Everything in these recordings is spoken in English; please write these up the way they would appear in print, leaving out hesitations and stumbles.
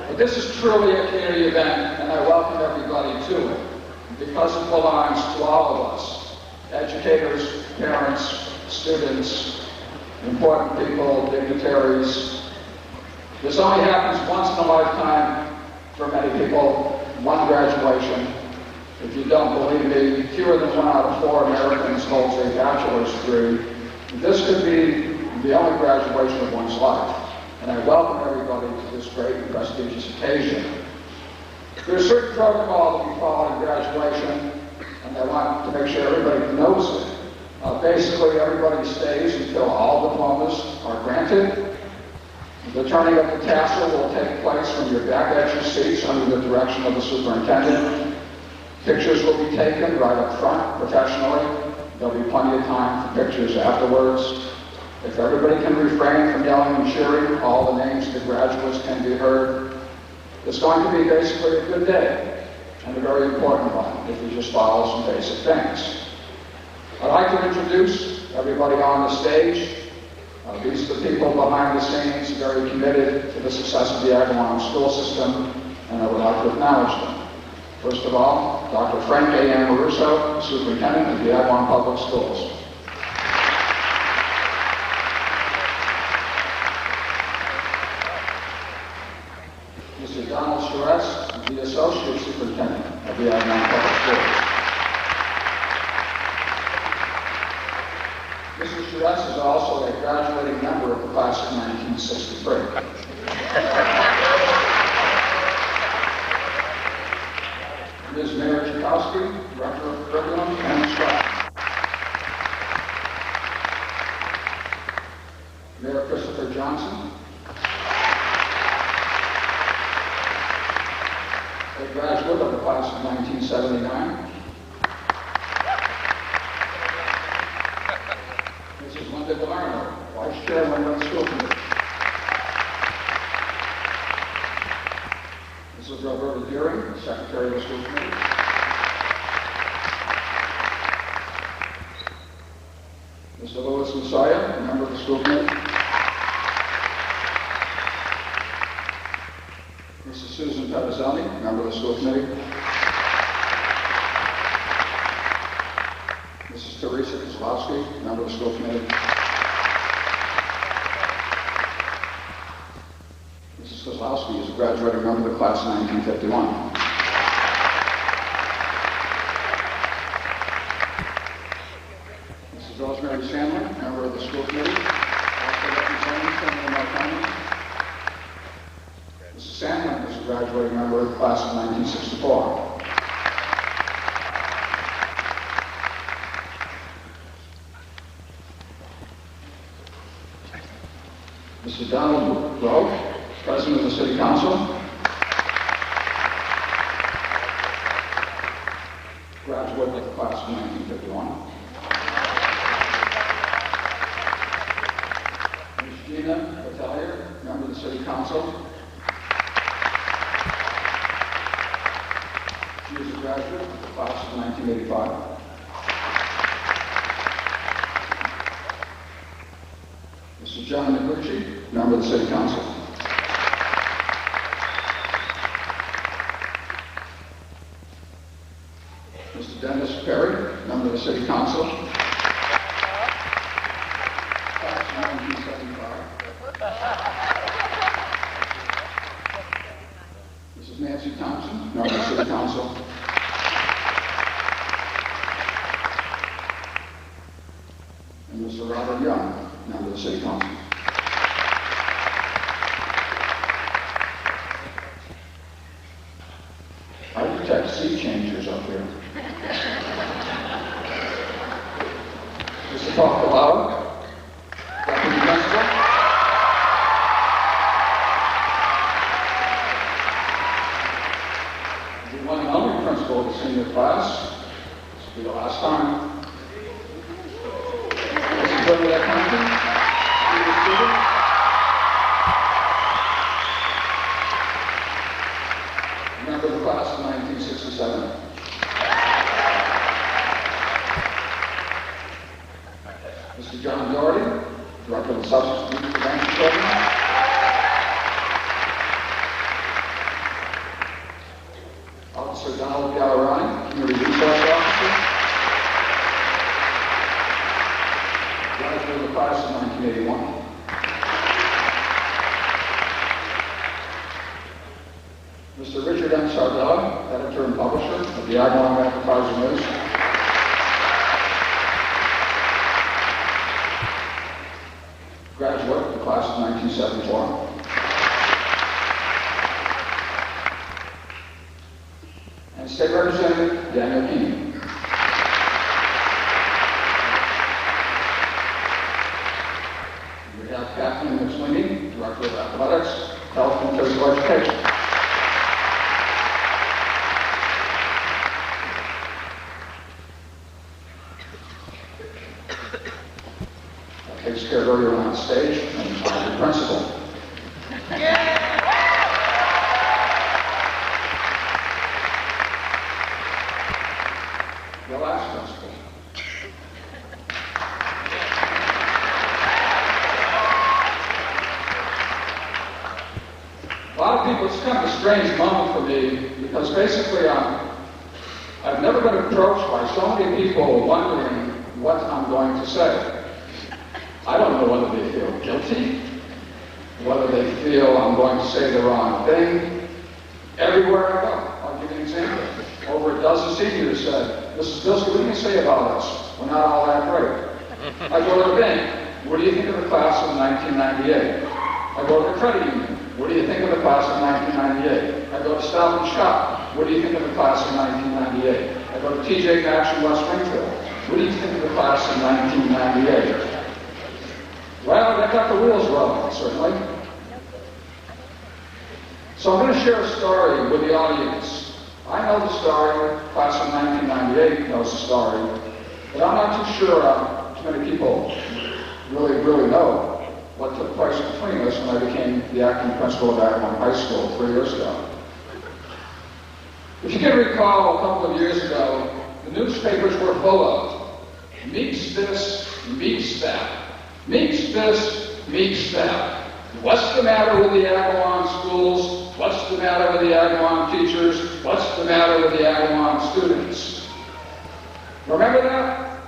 But this is truly a community event, and I welcome everybody to it, because it belongs to all of us, educators, parents, students, important people, dignitaries. This only happens once in a lifetime for many people, one graduation. If you don't believe me, fewer than 1 out of 4 Americans holds a bachelor's degree. This could be the only graduation of one's life, and I welcome everybody to this great and prestigious occasion. There's certain protocol that we follow in graduation, and I want to make sure everybody knows it. Basically, everybody stays until all diplomas are granted. The turning of the tassel will take place from your back at your seats under the direction of the superintendent. Pictures will be taken right up front, professionally. There'll be plenty of time for pictures afterwards. If everybody can refrain from yelling and cheering, all the names of the graduates can be heard. It's going to be basically a good day, and a very important one, if we just follow some basic things. I'd like to introduce everybody on the stage. These are the people behind the scenes, very committed to the success of the Agawam school system, and I would like to acknowledge them. First of all, Dr. Frank A. Ameruoso, Superintendent of the Agawam Public Schools. Mr. Donald Sherez, the Associate Superintendent of the Agawam Public Schools. Mr. Sherez is also a graduating member of the class of 1963. Ms. Mayor Chakowski, Director of Curriculum and Instruction. Mayor Christopher Johnson, a graduate of the class of 1979. Mrs. Linda Laurent, Vice Chairman of the School Committee. Mrs. Roberta Deering, Secretary of the School Committee. Mr. Louis Messiah, member of the School Committee. Mrs. Susan Pettazzoni, member of the School Committee. Mrs. Teresa Kozlowski, member of the School Committee. Mrs. Kozlowski is a graduating member of the class of 1951. Mrs. Rosemary Sandlin, member of the School Committee, also representing Senator Marconi. Mrs. Sandlin is a graduating member of the class of 1964. Mr. Donald Rowe, President of the City Council. Graduate of the class of 1951. Ms. Gina Battelier, member of the City Council. She is a graduate of the class of 1985. Mr. John Noguchi, member of the City Council. Mr. Dennis Perry, member of the City Council. Class of 1975. Mrs. Nancy Thompson, member of the City Council. And Mr. Robert Young, member of the City Council. I detect sea changers up here. Mr. Paul Palau, Deputy Principal. The one and only principal of the senior class. This will be the last time. Mrs. Beverly Compton, senior student. Member of the class of 1967. Mr. John Doherty, Director of the Substance Abuse Prevention Program. takes care of everyone on stage, and the principal. The last principal. A lot of people, it's kind of a strange moment for me, because basically I've never been approached by so many people wondering what I'm going to say. I don't know whether they feel guilty, whether they feel I'm going to say the wrong thing. Everywhere I go, I'll give you an example. Over a dozen seniors said, Mrs. Zabielski, what do you say about us? We're not all that great. I go to the bank. What do you think of the class of 1998? I go to the credit union. What do you think of the class of 1998? I go to Stop and Shop. What do you think of the class of 1998? I go to TJ Maxx in West Springfield. What do you think of the class of 1998? Well, that got the wheels rolling, certainly. So I'm going to share a story with the audience. I know the story, class of 1998 knows the story, but I'm not too sure too many people really know what took place between us when I became the acting principal of Agawam High School 3 years ago. If you can recall, a couple of years ago, the newspapers were full of meets this, meets that. Meets this, meets that. What's the matter with the Agawam schools? What's the matter with the Agawam teachers? What's the matter with the Agawam students? Remember that?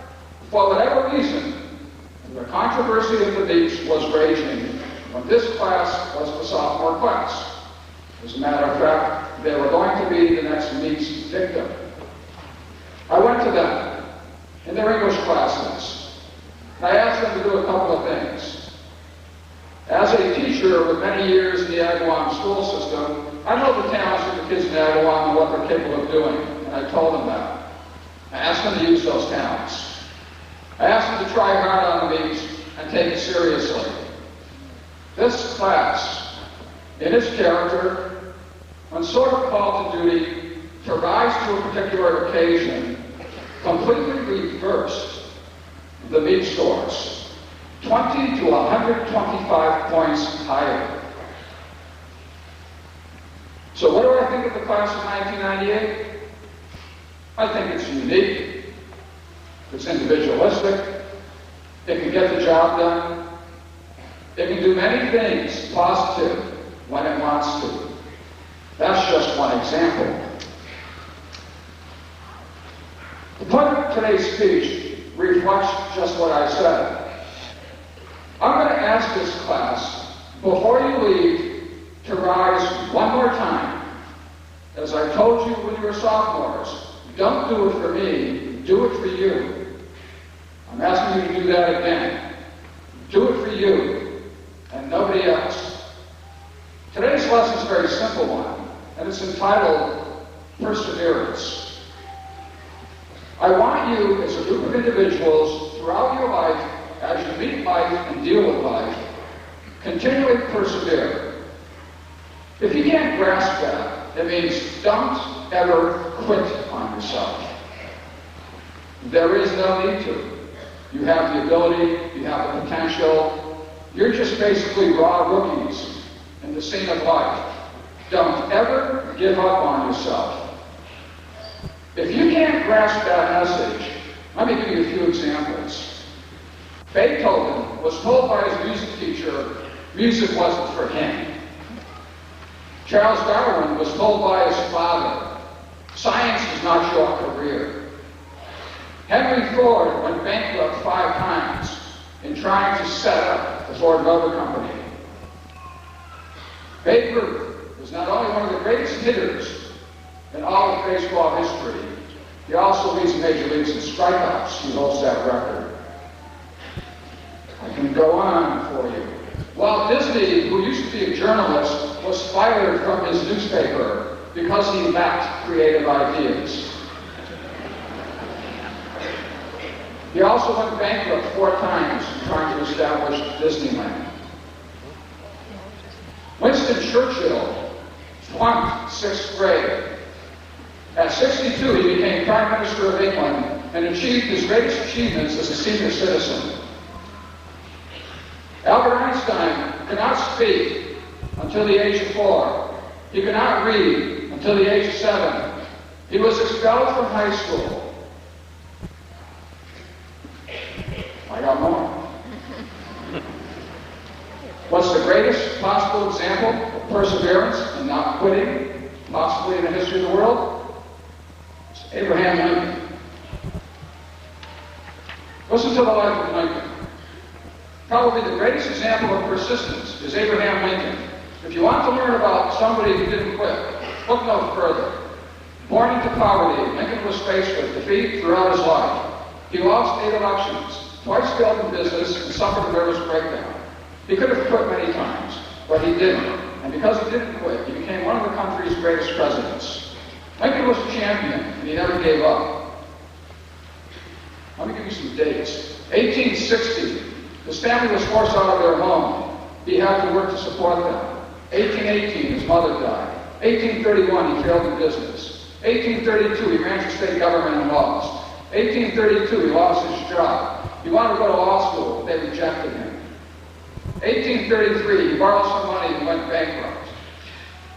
For whatever reason, the controversy of the meets was raging when this class was the sophomore class. As a matter of fact, they were going to be the next meets victim. I went to them in their English classes. I asked them to do a couple of things. As a teacher with many years in the Agawam school system, I know the talents of the kids in Agawam and what they're capable of doing, and I told them that. I asked them to use those talents. I asked them to try hard on the meets and take it seriously. This class, in its character, when sort of called to duty to rise to a particular occasion, completely reversed the meet scores, 20 to 125 points higher. So what do I think of the class of 1998? I think it's unique, it's individualistic, it can get the job done, it can do many things positive when it wants to. That's just one example. The point of today's speech reflects just what I said. I'm going to ask this class, before you leave, to rise one more time. As I told you when you were sophomores, don't do it for me, do it for you. I'm asking you to do that again. Do it for you and nobody else. Today's lesson is a very simple one, and it's entitled Perseverance. I want you, as a group of individuals, throughout your life, as you meet life and deal with life, continually persevere. If you can't grasp that, it means don't ever quit on yourself. There is no need to. You have the ability, you have the potential. You're just basically raw rookies in the scene of life. Don't ever give up on yourself. If you can't grasp that message, let me give you a few examples. Beethoven was told by his music teacher, music wasn't for him. Charles Darwin was told by his father, science is not your career. Henry Ford went bankrupt 5 times in trying to set up the Ford Motor Company. Babe Ruth is not only one of the greatest hitters in all of baseball history, he also leads the major leagues in strikeouts. He holds that record. I can go on for you. Walt Disney, who used to be a journalist, was fired from his newspaper because he lacked creative ideas. He also went bankrupt 4 times trying to establish Disneyland. Winston Churchill flunked 6th grade. At 62, he became Prime Minister of England and achieved his greatest achievements as a senior citizen. Albert Einstein could not speak until the age of 4. He could not read until the age of 7. He was expelled from high school. I got more. What's the greatest possible example of perseverance and not quitting, possibly in the history of the world? It's Abraham Lincoln. Listen to the life of Lincoln. Probably the greatest example of persistence is Abraham Lincoln. If you want to learn about somebody who didn't quit, look no further. Born into poverty, Lincoln was faced with defeat throughout his life. He lost 8 elections, twice failed in business, and suffered a nervous breakdown. He could have quit many times, but he didn't. And because he didn't quit, he became one of the country's greatest presidents. Lincoln was a champion, and he never gave up. Let me give you some dates. 1860, his family was forced out of their home. He had to work to support them. 1818, his mother died. 1831, he failed in business. 1832, he ran for state government and lost. 1832, he lost his job. He wanted to go to law school, but they rejected him. 1833, he borrowed some money and went bankrupt.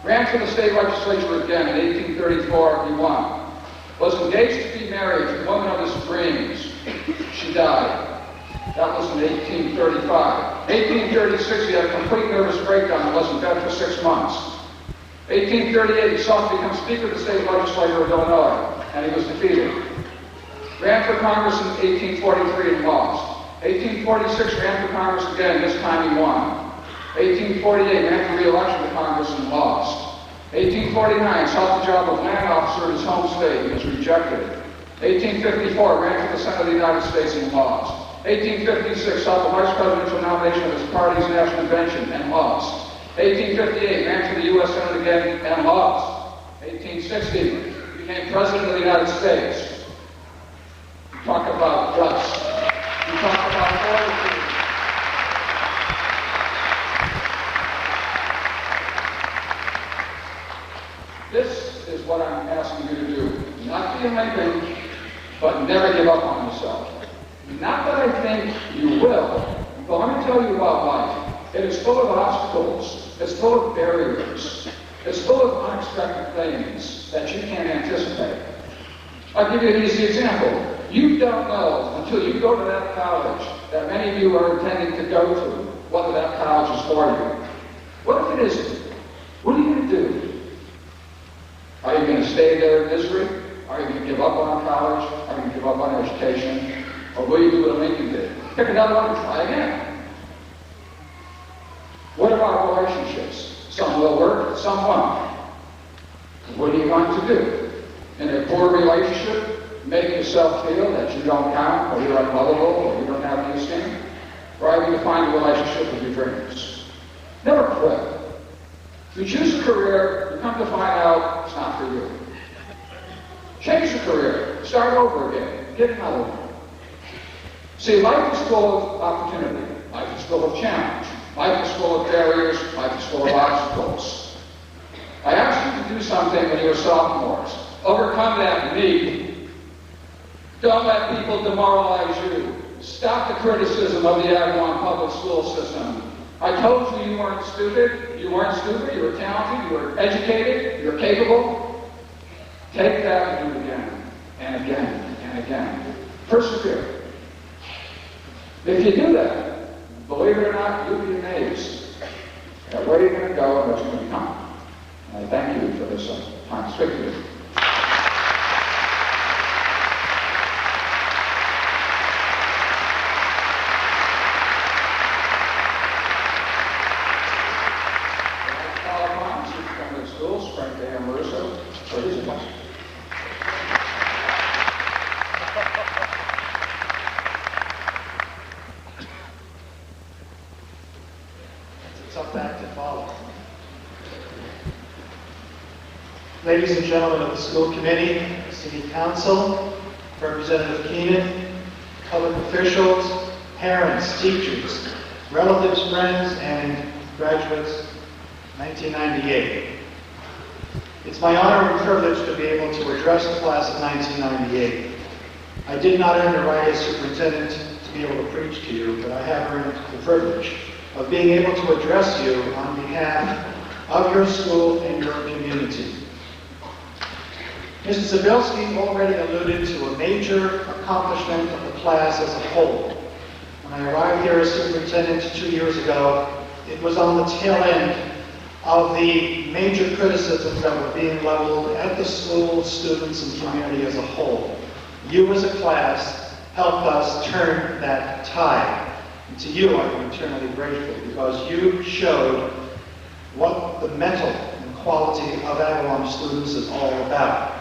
Ran for the state legislature again in 1834, he won. Was engaged to be married to the woman of his dreams. She died. That was in 1835. 1836, he had a complete nervous breakdown and was in bed for 6 months. 1838, he sought to become Speaker of the State Legislature of Illinois, and he was defeated. Ran for Congress in 1843 and lost. 1846, ran for Congress again, this time he won. 1848, ran for re-election to Congress and lost. 1849, sought the job of land officer in his home state and was rejected. 1854, ran for the Senate of the United States and lost. 1856, sought the vice presidential nomination of his party's national convention and lost. 1858, ran for the U.S. Senate again and lost. 1860, became president of the United States. You talk about guts. You talk about fortitude. This is what I'm asking you to do. Not be a Lincoln, but never give up on yourself. Not that I think you will, but let me tell you about life. It is full of obstacles. It's full of barriers. It's full of unexpected things that you can't anticipate. I'll give you an easy example. You don't know until you go to that college that many of you are intending to go to whether that college is for you. What if it isn't? What are you going to do? Are you going to stay there in misery? Are you going to give up on college? Are you going to give up on education? Or will you do what Lincoln did? Pick another one and try again. What about relationships? Some will work, some won't. What are you going to do? In a poor relationship, make yourself feel that you don't count, or you're unlovable, or you don't have any esteem? Or are you going to find a relationship with your dreams? Never quit. If you choose a career, you come to find out it's not for you. Change your career. Start over again. Get another one. See, life is full of opportunity. Life is full of challenge. Life is full of barriers. Life is full of obstacles. I asked you to do something when you were sophomores. Overcome that need. Don't let people demoralize you. Stop the criticism of the Agawam public school system. I told you you weren't stupid. You weren't stupid. You were talented. You were educated. You were capable. Take that and do it again and again and again. Persevere. If you do that, believe it or not, you'll be amazed at where you're going to go and what you're going to become. And I thank you for this time to speak to you. Frank to Ameruoso for his advice. It's up back to follow. Ladies and gentlemen of the school committee, city council, Representative Keenan, public officials, parents, teachers, relatives, friends, and graduates, 1998. It's my honor and privilege to be able to address the class of 1998. I did not earn the right as superintendent to be able to preach to you, but I have earned the privilege. of being able to address you on behalf of your school and your community. Mr. Zabielski already alluded to a major accomplishment of the class as a whole. When I arrived here as superintendent 2 years ago, it was on the tail end of the major criticisms that were being leveled at the school, students, and community as a whole. You as a class helped us turn that tide. And to you, I'm eternally grateful because you showed what the mental and quality of Agawam students is all about.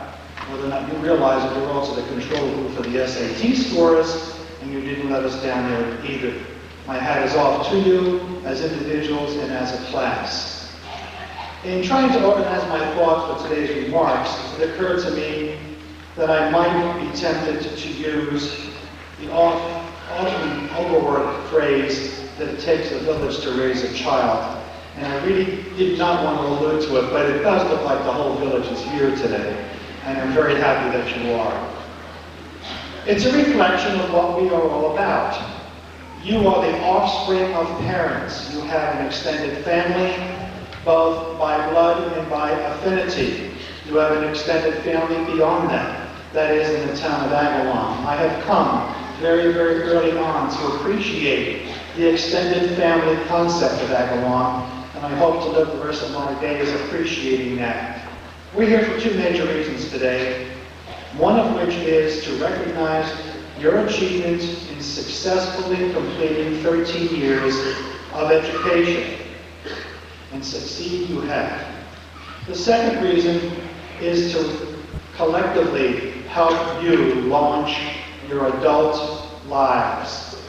Whether or not you realize that you're also the control group for the SAT scores, and you didn't let us down there either. My hat is off to you as individuals and as a class. In trying to organize my thoughts for today's remarks, it occurred to me that I might be tempted to use the often overworked phrase that it takes a village to raise a child. And I really did not want to allude to it, but it does look like the whole village is here today. And I'm very happy that you are. It's a reflection of what we are all about. You are the offspring of parents. You have an extended family, both by blood and by affinity. You have an extended family beyond that. That is in the town of Agawam. I have come very, very early on to appreciate the extended family concept of Agawam, and I hope to live the rest of my days appreciating that. We're here for two major reasons today, one of which is to recognize your achievement in successfully completing 13 years of education, and succeed you have. The second reason is to collectively help you launch your adult lives.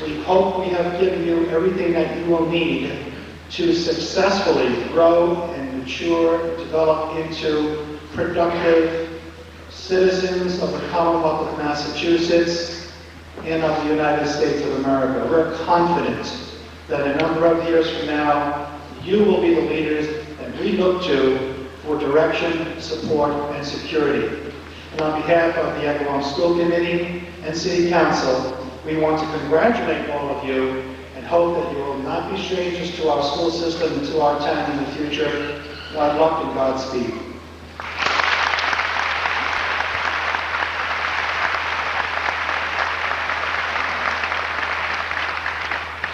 We hope we have given you everything that you will need to successfully grow and mature, develop into productive citizens of the Commonwealth of Massachusetts and of the United States of America. We're confident that a number of years from now, you will be the leaders that we look to for direction, support, and security. And on behalf of the Agawam School Committee and City Council, we want to congratulate all of you and hope that you will not be strangers to our school system and to our town in the future. God luck and Godspeed.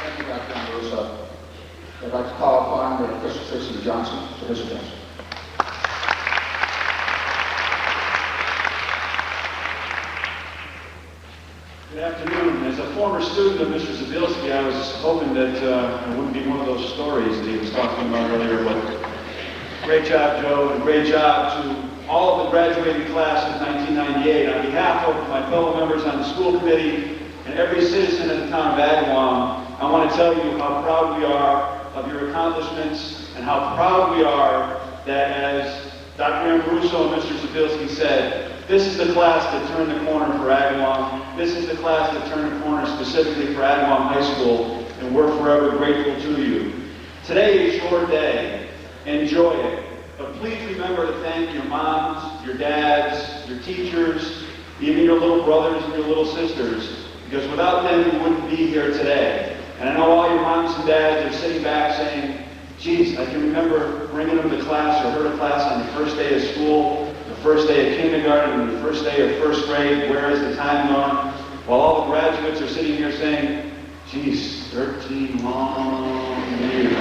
Thank you, Dr. Ameruoso. I'd like to call upon the Official Citizen Johnson for his address. Good afternoon. As a former student of Mr. Zabielski, I was hoping that it wouldn't be one of those stories that he was talking about earlier, but great job, Joe, and great job to all of the graduating class of 1998. On behalf of my fellow members on the school committee and every citizen of the town of Agawam, I want to tell you how proud we are of your accomplishments and how proud we are that, as Dr. Ameruoso and Mr. Zabielski said, this is the class that turned the corner for Agawam. This is the class that turned the corner specifically for Agawam High School, and we're forever grateful to you. Today is your day. Enjoy it. But please remember to thank your moms, your dads, your teachers, even your little brothers and your little sisters, because without them you wouldn't be here today. And I know all your moms and dads are sitting back saying, geez, I can remember bringing them to class or her to class on the first day of school, the first day of kindergarten, and the first day of first grade. Where is the time gone? While all the graduates are sitting here saying, geez, 13 long years.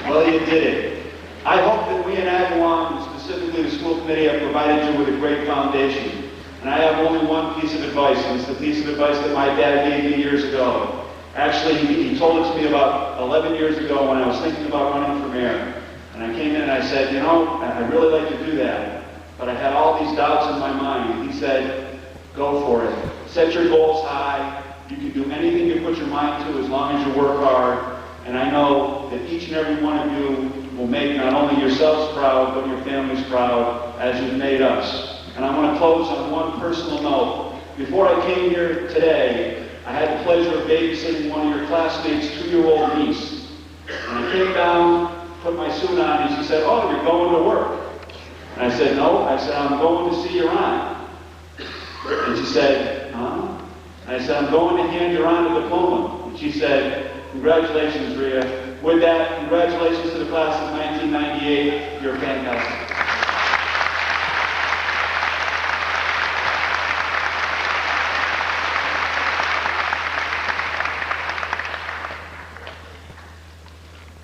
Well, you did it. I hope that we in Agawam, and specifically the school committee, have provided you with a great foundation. And I have only one piece of advice, and it's the piece of advice that my dad gave me years ago. Actually, he told it to me about 11 years ago when I was thinking about running for mayor. And I came in and I said, you know, I'd really like to do that, but I had all these doubts in my mind. And he said, go for it. Set your goals high. You can do anything you put your mind to as long as you work hard. And I know that each and every one of you will make not only yourselves proud, but your families proud, as you've made us. And I want to close on one personal note. Before I came here today, I had the pleasure of babysitting one of your classmates' 2-year-old niece. And I came down, put my suit on, and she said, oh, you're going to work. And I said, no. I said, I'm going to see your aunt. And she said, huh? And I said, I'm going to hand your aunt a diploma. And she said, Congratulations, Rhea. With that, congratulations to the class of 1998. You're fantastic.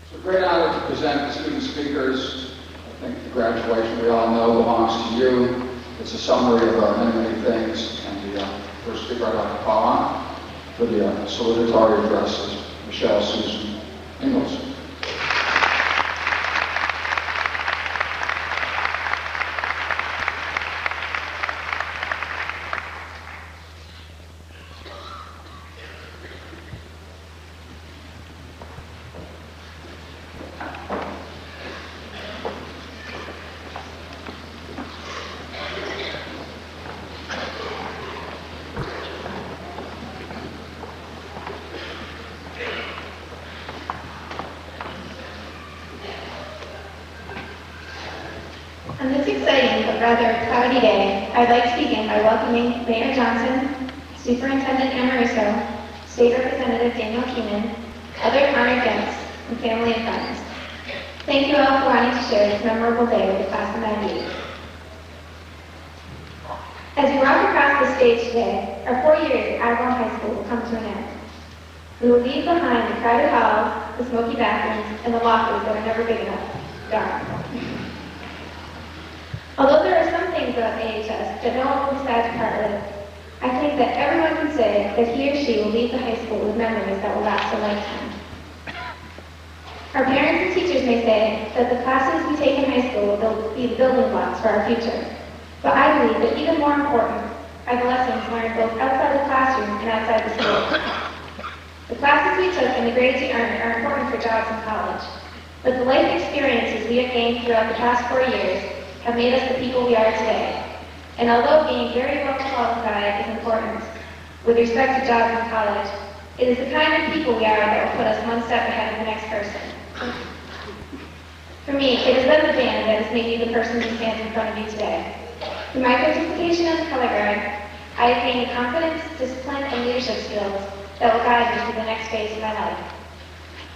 It's a great honor to present the student speakers. I think the graduation, we all know, belongs to you. It's a summary of many, many things. And the first speaker I'd like to call on for the salutatory address is Michelle Susan Ingalls. On this exciting but rather cloudy day, I'd like to begin by welcoming Mayor Johnson, Superintendent Ameruoso, State Representative Daniel Keenan, other honored guests, and family and friends. Thank you all for wanting to share this memorable day with the class of 98. As we walk across the stage today, our 4 years at Agawam High School will come to an end. We will leave behind the crowded halls, the smoky bathrooms, and the lockers that are never big enough. Darn. Although there are some things about AHS that no one will be sad to part with, I think that everyone can say that he or she will leave the high school with memories that will last a lifetime. Our parents and teachers may say that the classes we take in high school will be the building blocks for our future, but I believe that even more important are the lessons learned both outside the classroom and outside the school. The classes we took and the grades we earned are important for jobs in college, but the life experiences we have gained throughout the past 4 years have made us the people we are today. And although being very well qualified is important with respect to jobs in college, it is the kind of people we are that will put us one step ahead of the next person. For me, it has been the band that has made me the person who stands in front of you today. Through my participation as a color guard, I have gained the confidence, discipline, and leadership skills that will guide me through the next phase of my life.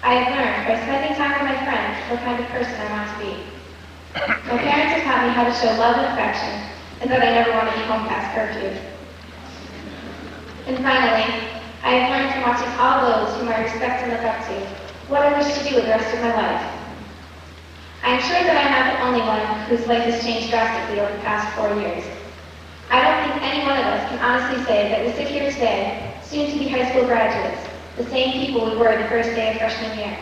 I have learned by spending time with my friends what kind of person I want to be. My parents have taught me how to show love and affection, and that I never want to be home past curfew. And finally, I have learned from watching all those whom I respect and look up to, what I wish to do with the rest of my life. I am sure that I am not the only one whose life has changed drastically over the past 4 years. I don't think any one of us can honestly say that we sit here today, soon to be high school graduates, the same people we were the first day of freshman year.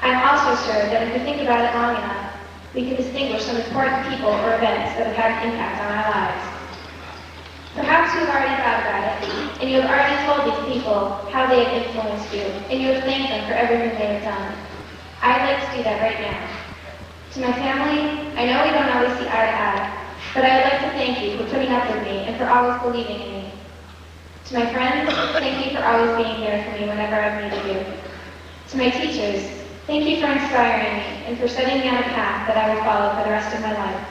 I am also sure that if we think about it long enough, we can distinguish some important people or events that have had an impact on our lives. Perhaps you have already thought about it, and you have already told these people how they have influenced you, and you have thanked them for everything they have done. I'd like to do that right now. To my family, I know we don't always see eye to eye, but I would like to thank you for putting up with me and for always believing in me. To my friends, thank you for always being there for me whenever I've needed you. To my teachers, thank you for inspiring me and for setting me on a path that I will follow for the rest of my life.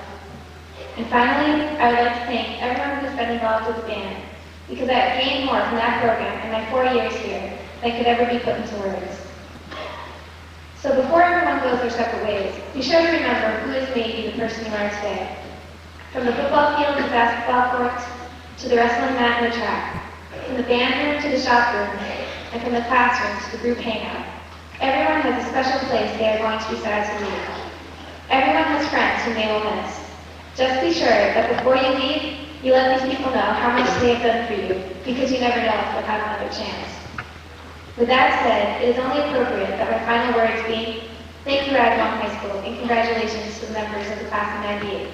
And finally, I would like to thank everyone who has been involved with the band, because I have gained more from that program in my 4 years here than could ever be put into words. So before everyone goes their separate ways, be sure to remember who has made you the person you are today. From the football field and basketball courts, to the wrestling mat and the track, from the band room to the shop room, and from the classroom to the group hangout. Everyone has a special place they are going to be sad to leave. Everyone has friends whom they will miss. Just be sure that before you leave, you let these people know how much they have done for you, because you never know if they'll have another chance. With that said, it is only appropriate that my final words be, thank you, Agawam High School, and congratulations to the members of the class of 98.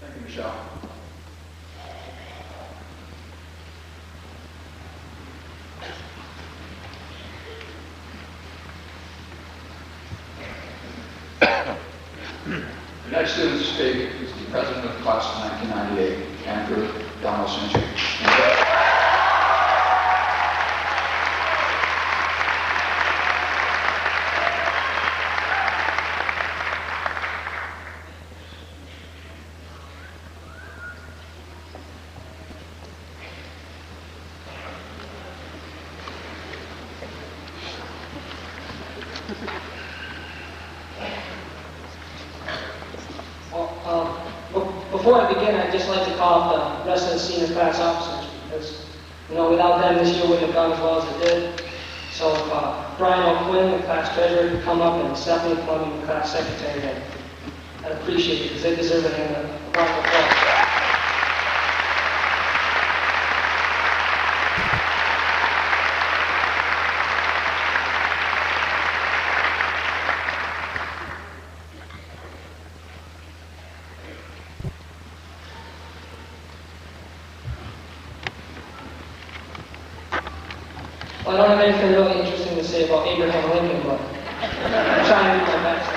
Thank you, Michelle. The next student to speak is the president of the class of 1998, Andrew Donaldson. before I begin, I'd just like to call up the rest of the senior class officers because, without them, this year wouldn't have gone as well as it did. So if Brian O'Quinn, the class treasurer, could come up, and Stephanie Plumbing, the class secretary, I'd appreciate it because they deserve a round of applause. Well, I don't have anything really interesting to say about Abraham Lincoln, but I'm trying to do my best.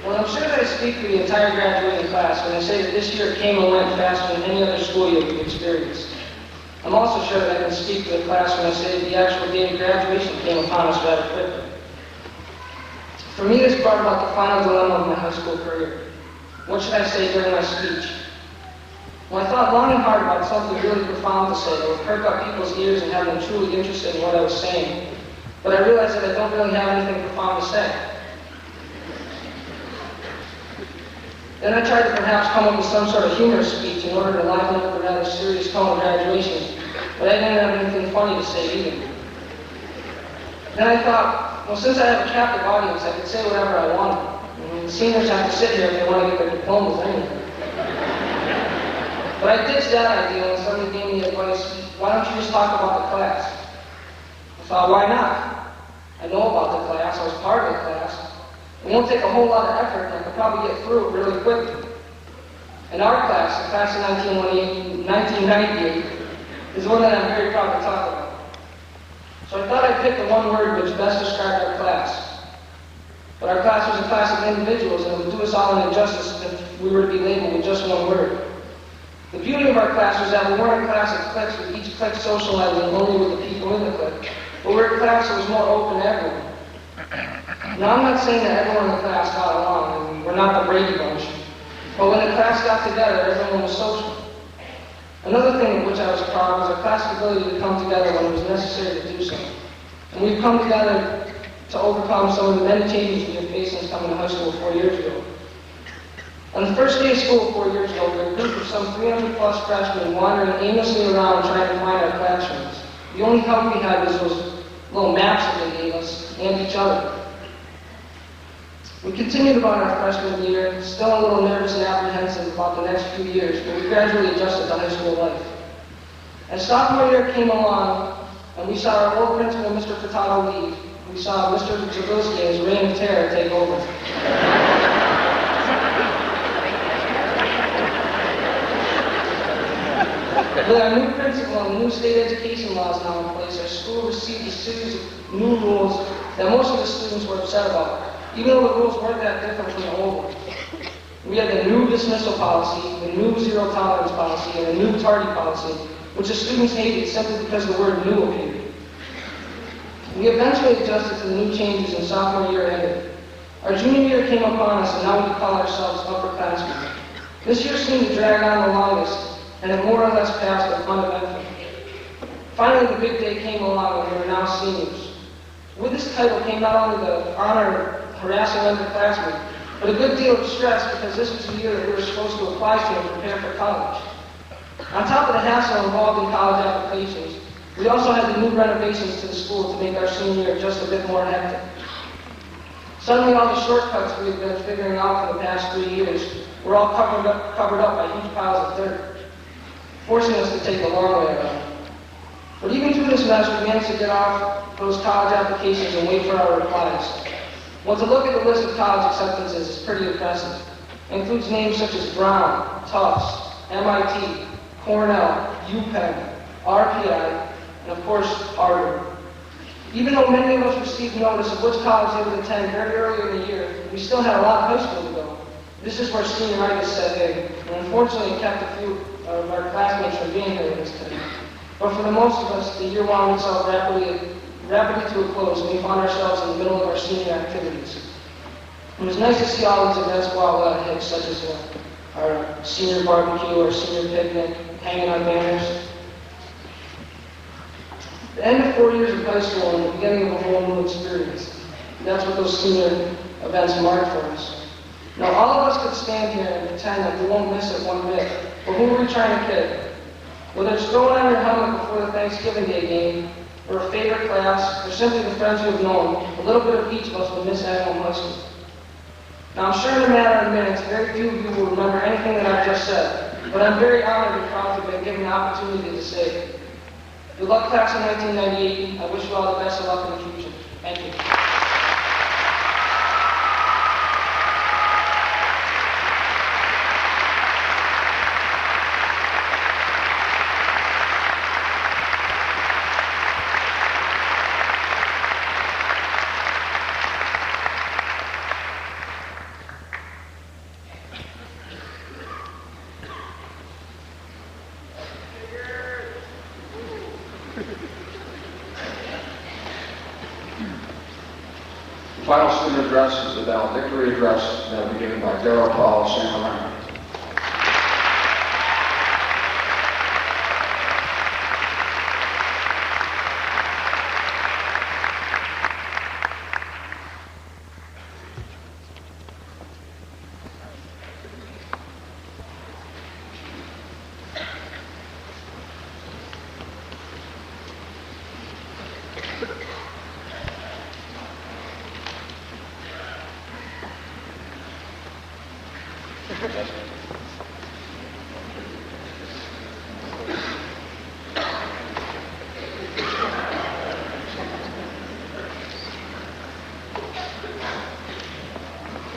Well, I'm sure that I speak for the entire graduating class when I say that this year came and went faster than any other school year we've experienced. I'm also sure that I can speak for the class when I say that the actual day of graduation came upon us rather quickly. For me, this brought about the final dilemma of my high school career. What should I say during my speech? Well, I thought long and hard about something really profound to say that would perk up people's ears and have them truly interested in what I was saying. But I realized that I don't really have anything profound to say. Then I tried to perhaps come up with some sort of humorous speech in order to liven up the rather serious tone of graduation, but I didn't have anything funny to say either. Then I thought, well, since I have a captive audience, I could say whatever I wanted. The seniors have to sit here if they want to get their diplomas anyway. But I ditched that idea when somebody gave me advice, why don't you just talk about the class? I thought, why not? I know about the class, I was part of the class. It won't take a whole lot of effort, and I could probably get through it really quickly. And our class, the class of 1998, is one that I'm very proud to talk about. So I thought I'd pick the one word which best described our class. But our class was a class of individuals, and it would do us all an injustice if we were to be labeled with just one word. The beauty of our class was that we weren't a class of cliques with each clique socializing only with the people in the clique, but we were a class that was more open to everyone. Now, I'm not saying that everyone in the class got along, and we're not the Brady Bunch, but when the class got together, everyone was social. Another thing of which I was proud was our class's ability to come together when it was necessary to do so. And we've come together to overcome some of the many changes we have faced since coming to high school 4 years ago. On the first day of school 4 years ago, we were a group of some 300 plus freshmen wandering aimlessly around trying to find our classrooms. The only help we had was those little maps that they gave us and each other. We continued about our freshman year, still a little nervous and apprehensive about the next few years, but we gradually adjusted to high school life. As sophomore year came along, and we saw our old principal, Mr. Furtado, leave, we saw Mr. Zabielski and his reign of terror take over. With our new principal and new state education laws now in place, our school received a series of new rules that most of the students were upset about, even though the rules weren't that different from the old ones. We had the new dismissal policy, the new zero tolerance policy, and the new tardy policy, which the students hated simply because the word new appeared. We eventually adjusted to the new changes and sophomore year ended. Our junior year came upon us, and now we could call ourselves upperclassmen. This year seemed to drag on the longest, and it more or less passed uneventfully. Finally, the big day came along, and we were now seniors. With this title came not only the honor of harassing underclassmen, but a good deal of stress because this was the year that we were supposed to apply to and prepare for college. On top of the hassle involved in college applications, we also had the new renovations to the school to make our senior year just a bit more hectic. Suddenly, all the shortcuts we had been figuring out for the past 3 years were all covered up by huge piles of dirt, forcing us to take the long way around. But even through this mess, we managed to get off those college applications and wait for our replies. Well, to look at the list of college acceptances is pretty impressive. It includes names such as Brown, Tufts, MIT, Cornell, UPenn, RPI, and of course, Harvard. Even though many of us received notice of which college they would attend very early in the year, we still had a lot of high school to go. This is where senioritis set in, and unfortunately it kept a few of our classmates from being here this time. But for the most of us, the year wound itself rapidly to a close, and we found ourselves in the middle of our senior activities. It was nice to see all these events go out without hiccups, such as our senior barbecue, our senior picnic, hanging on banners. The end of 4 years of high school and the beginning of a whole new experience. That's what those senior events marked for us. Now, all of us could stand here and pretend that we won't miss it one bit, but who are we trying to kid? Whether it's throwing on your helmet before the Thanksgiving Day game, or a favorite class, or simply the friends we've known, a little bit of each of us will miss Agawam High School. Now, I'm sure in a matter of minutes, very few of you will remember anything that I've just said, but I'm very honored and proud to have been given the opportunity to say it. Good luck, class of 1998. I wish you all the best of luck in the future. Thank you. The final student address is the Valedictory address that will be given by Darryl Paul St. Laurent.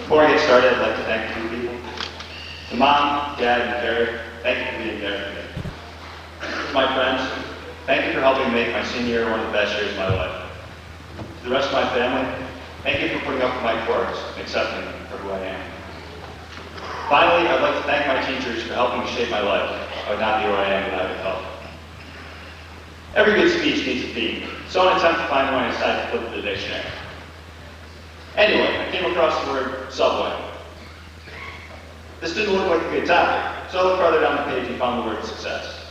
Before I get started, I'd like to thank a few people. To Mom, Dad, and Carrie, thank you for being there for me. To my friends, thank you for helping make my senior year one of the best years of my life. To the rest of my family, thank you for putting up with my quirks and accepting me for who I am. Finally, I'd like to thank my teachers for helping me shape my life. I would not be where I am without your help. Every good speech needs a theme, so in an attempt to find one, I decided to flip to the dictionary. Anyway, I came across the word subway. This didn't look like a good topic, so I looked further down the page and found the word success.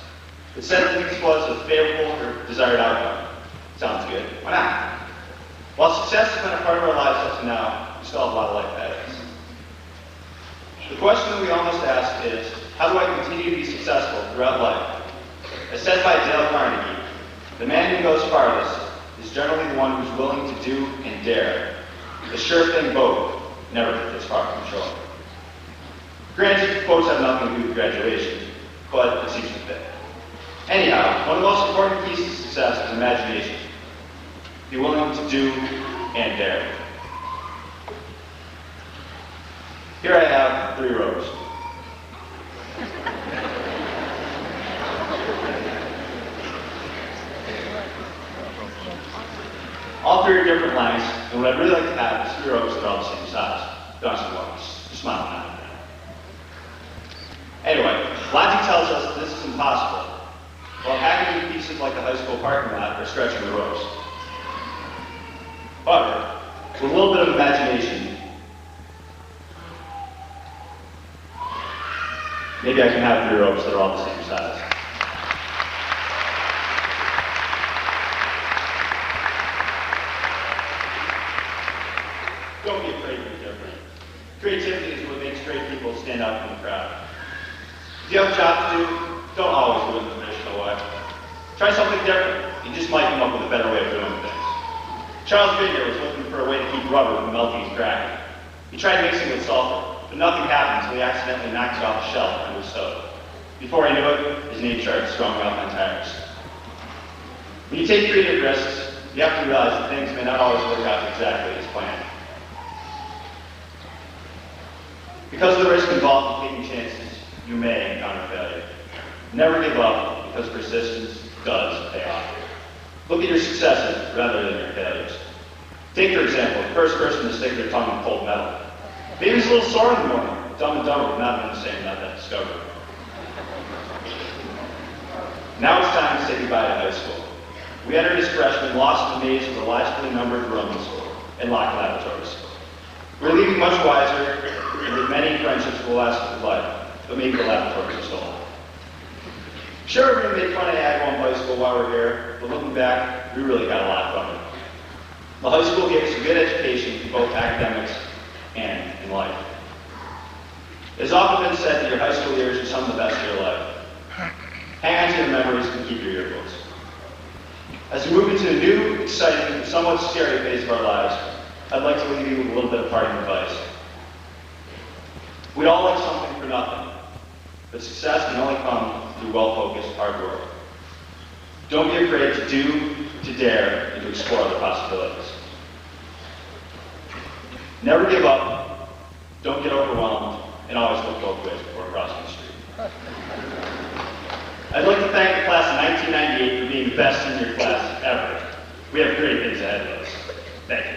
It said that this was a favorable or desired outcome. Sounds good. Why not? While success has been a part of our lives up to now, we still have a lot of life ahead of us. The question that we all must ask is, how do I continue to be successful throughout life? As said by Dale Carnegie, the man who goes farthest is generally the one who's willing to do and dare. The sure thing boat never gets far from shore. Granted, boats have nothing to do with graduation, but it seems to fit. Anyhow, one of the most important keys to success is imagination. Be willing to do and dare. Here I have 3 rows. All 3 are different lines, and what I'd really like to have is 3 rows that are all the same size. Don't ask me why, just smile now. Anyway, logic tells us that this is impossible, while packing pieces like the high school parking lot are stretching the rows. However, with a little bit of imagination, maybe I can have 3 rows that are all the same size. Don't be afraid to be different. Creativity is what makes great people stand out from the crowd. If you have a job to do, don't always do it the traditional way. Try something different. You just might come up with a better way of doing things. Charles Bigger was looking for a way to keep rubber from melting and cracking. He tried mixing it with sulfur, but nothing happened until he accidentally knocked it off the shelf under his stove. Before he knew it, his name started strung out on tires. When you take creative risks, you have to realize that things may not always work out exactly as planned. Because of the risk involved in taking chances, you may encounter failure. Never give up, because persistence does pay off. Look at your successes rather than your failures. Take, for example, the first person to stick their tongue in cold metal. Maybe it's a little sore in the morning. Dumb and Dumber would not have been the same without that discovery. Now it's time to say goodbye to high school. We entered as freshmen, lost in the maze of the logically numbered rooms and locked laboratories. We're leaving much wiser, and with many friendships will last through life, but maybe the laboratories are stolen. Sure, we're going to make fun of Agawam High School while we're here, but looking back, we really got a lot from it. The high school gave us a good education in both academics and in life. It has often been said that your high school years are some of the best of your life. Hang on to your memories and keep your yearbooks. As we move into a new, exciting, somewhat scary phase of our lives, I'd like to leave you with a little bit of parting advice. We all like something for nothing, but success can only come through well-focused hard work. Don't be afraid to do, to dare, and to explore other possibilities. Never give up, don't get overwhelmed, and always look both ways before crossing the street. I'd like to thank the class of 1998 for being the best senior class ever. We have great things ahead of us. Thank you.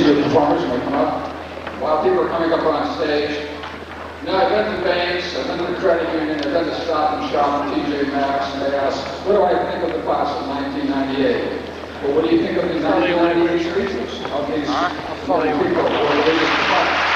Performers will come up. While people are coming up on stage, you know, I've been to banks, I've been to the credit union, I've been to Stop and Shop and TJ Maxx, and they ask, what do I think of the class of 1998? Well, what do you think of the 1998 speeches of these people who are leading the class?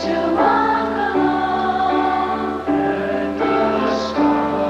To walk along and the sky.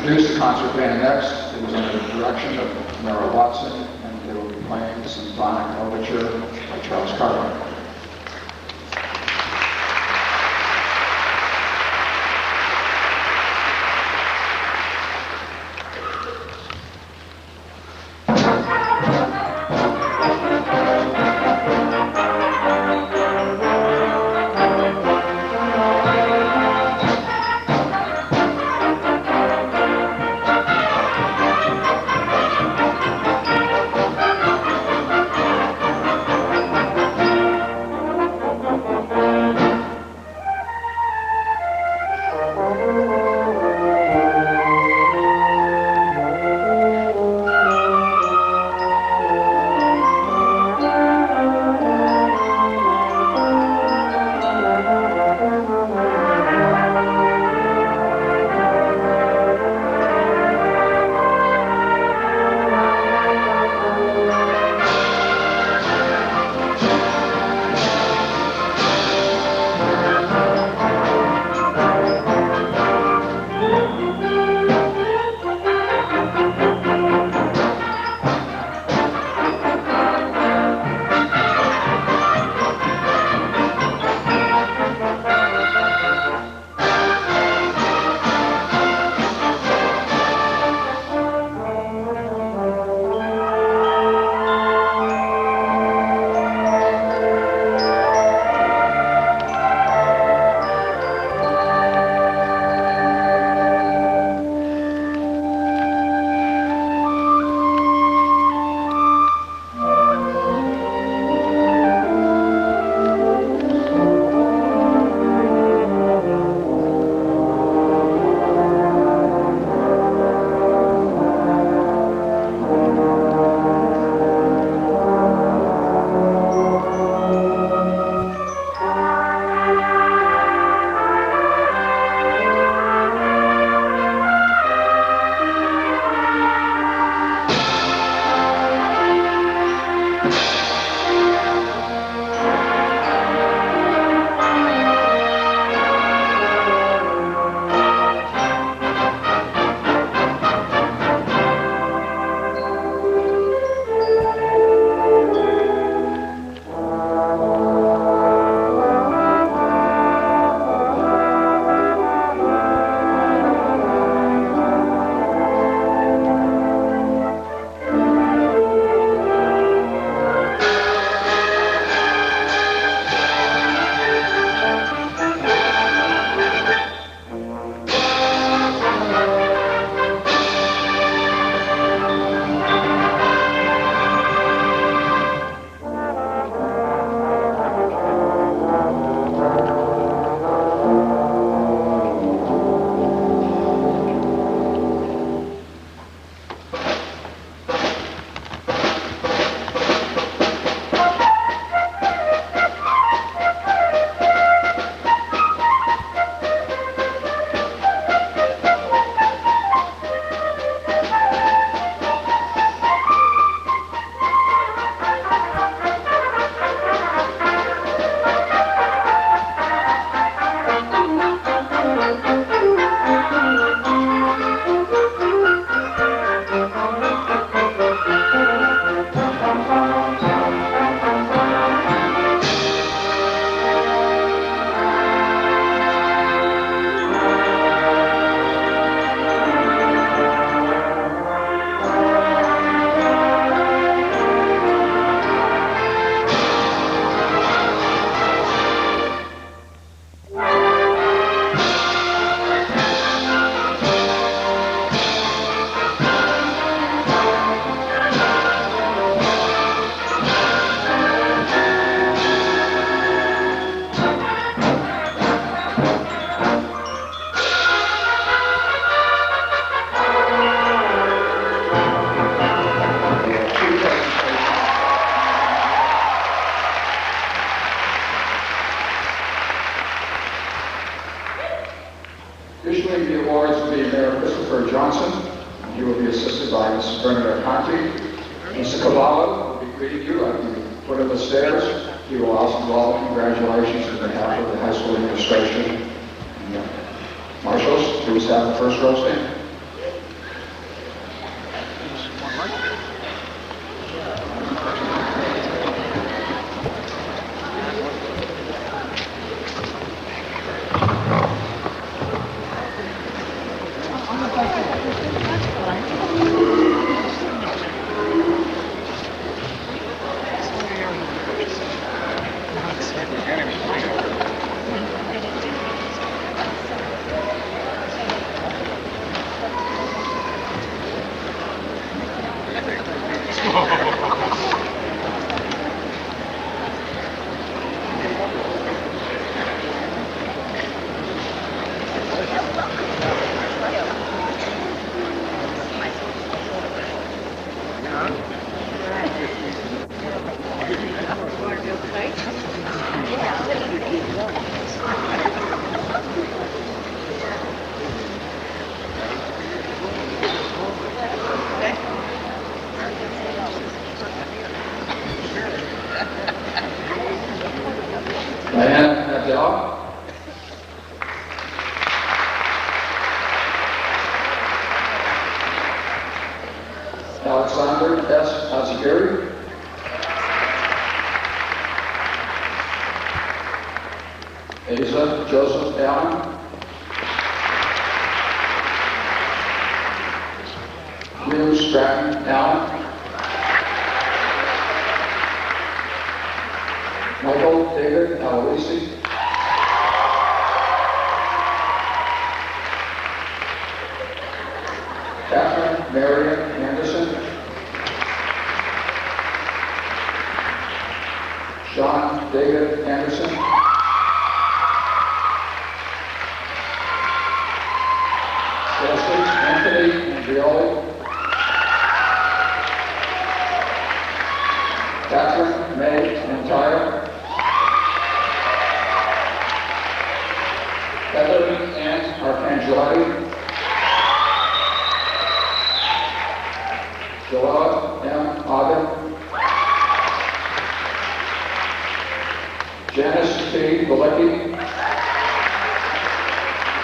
introduce the concert band next. It was under the direction of Ameruoso, and they will be playing the symphonic overture by Charles Carter. Mr. Cavallo will be greeting you at the foot of the stairs. He will also do all the congratulations on behalf of the high school administration and marshals. Please have the first row stand. Adele. Alexander S. Azagiri. Asa Joseph Allen. Hugh Stratton Allen. Michael David Aloisi. Catherine Marion Anderson. Sean David Anderson. Joseph Anthony Andrioli. Catherine May Antire. Heather Ann Arcangeli. Joella M. Ogden. Janice T. Galecki.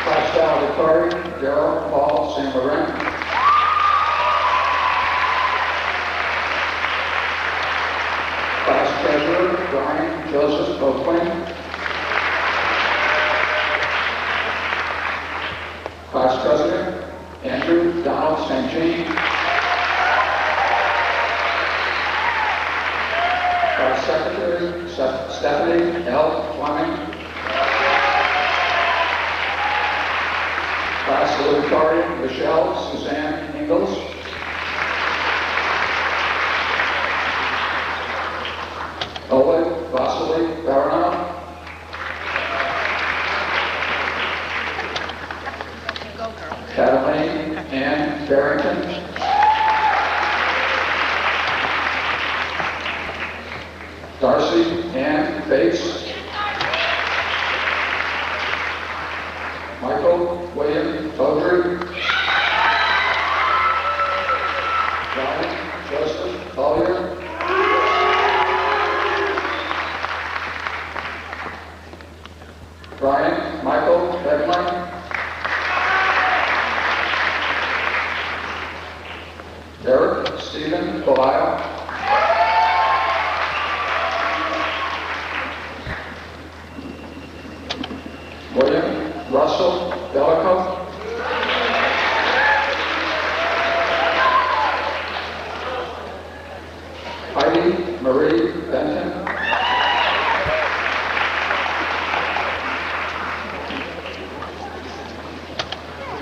Class Valedictory, Darrell Paul St. Laurent. Class Treasurer, Brian Joseph O'Quinn. Class President, Andrew Donald St. Jean. Class Secretary, Stephanie L. Fleming. Class Salutatory, Michelle Suzanne Ingalls. Oleg Vasily Baranov. Cataline Ann Barrington. Darcy Ann Bates. Michael William Todry. Ryan Joseph Collier. Brian Michael Bedline. Eric Stephen Belial. William Russell Bellico. Heidi Marie Benton.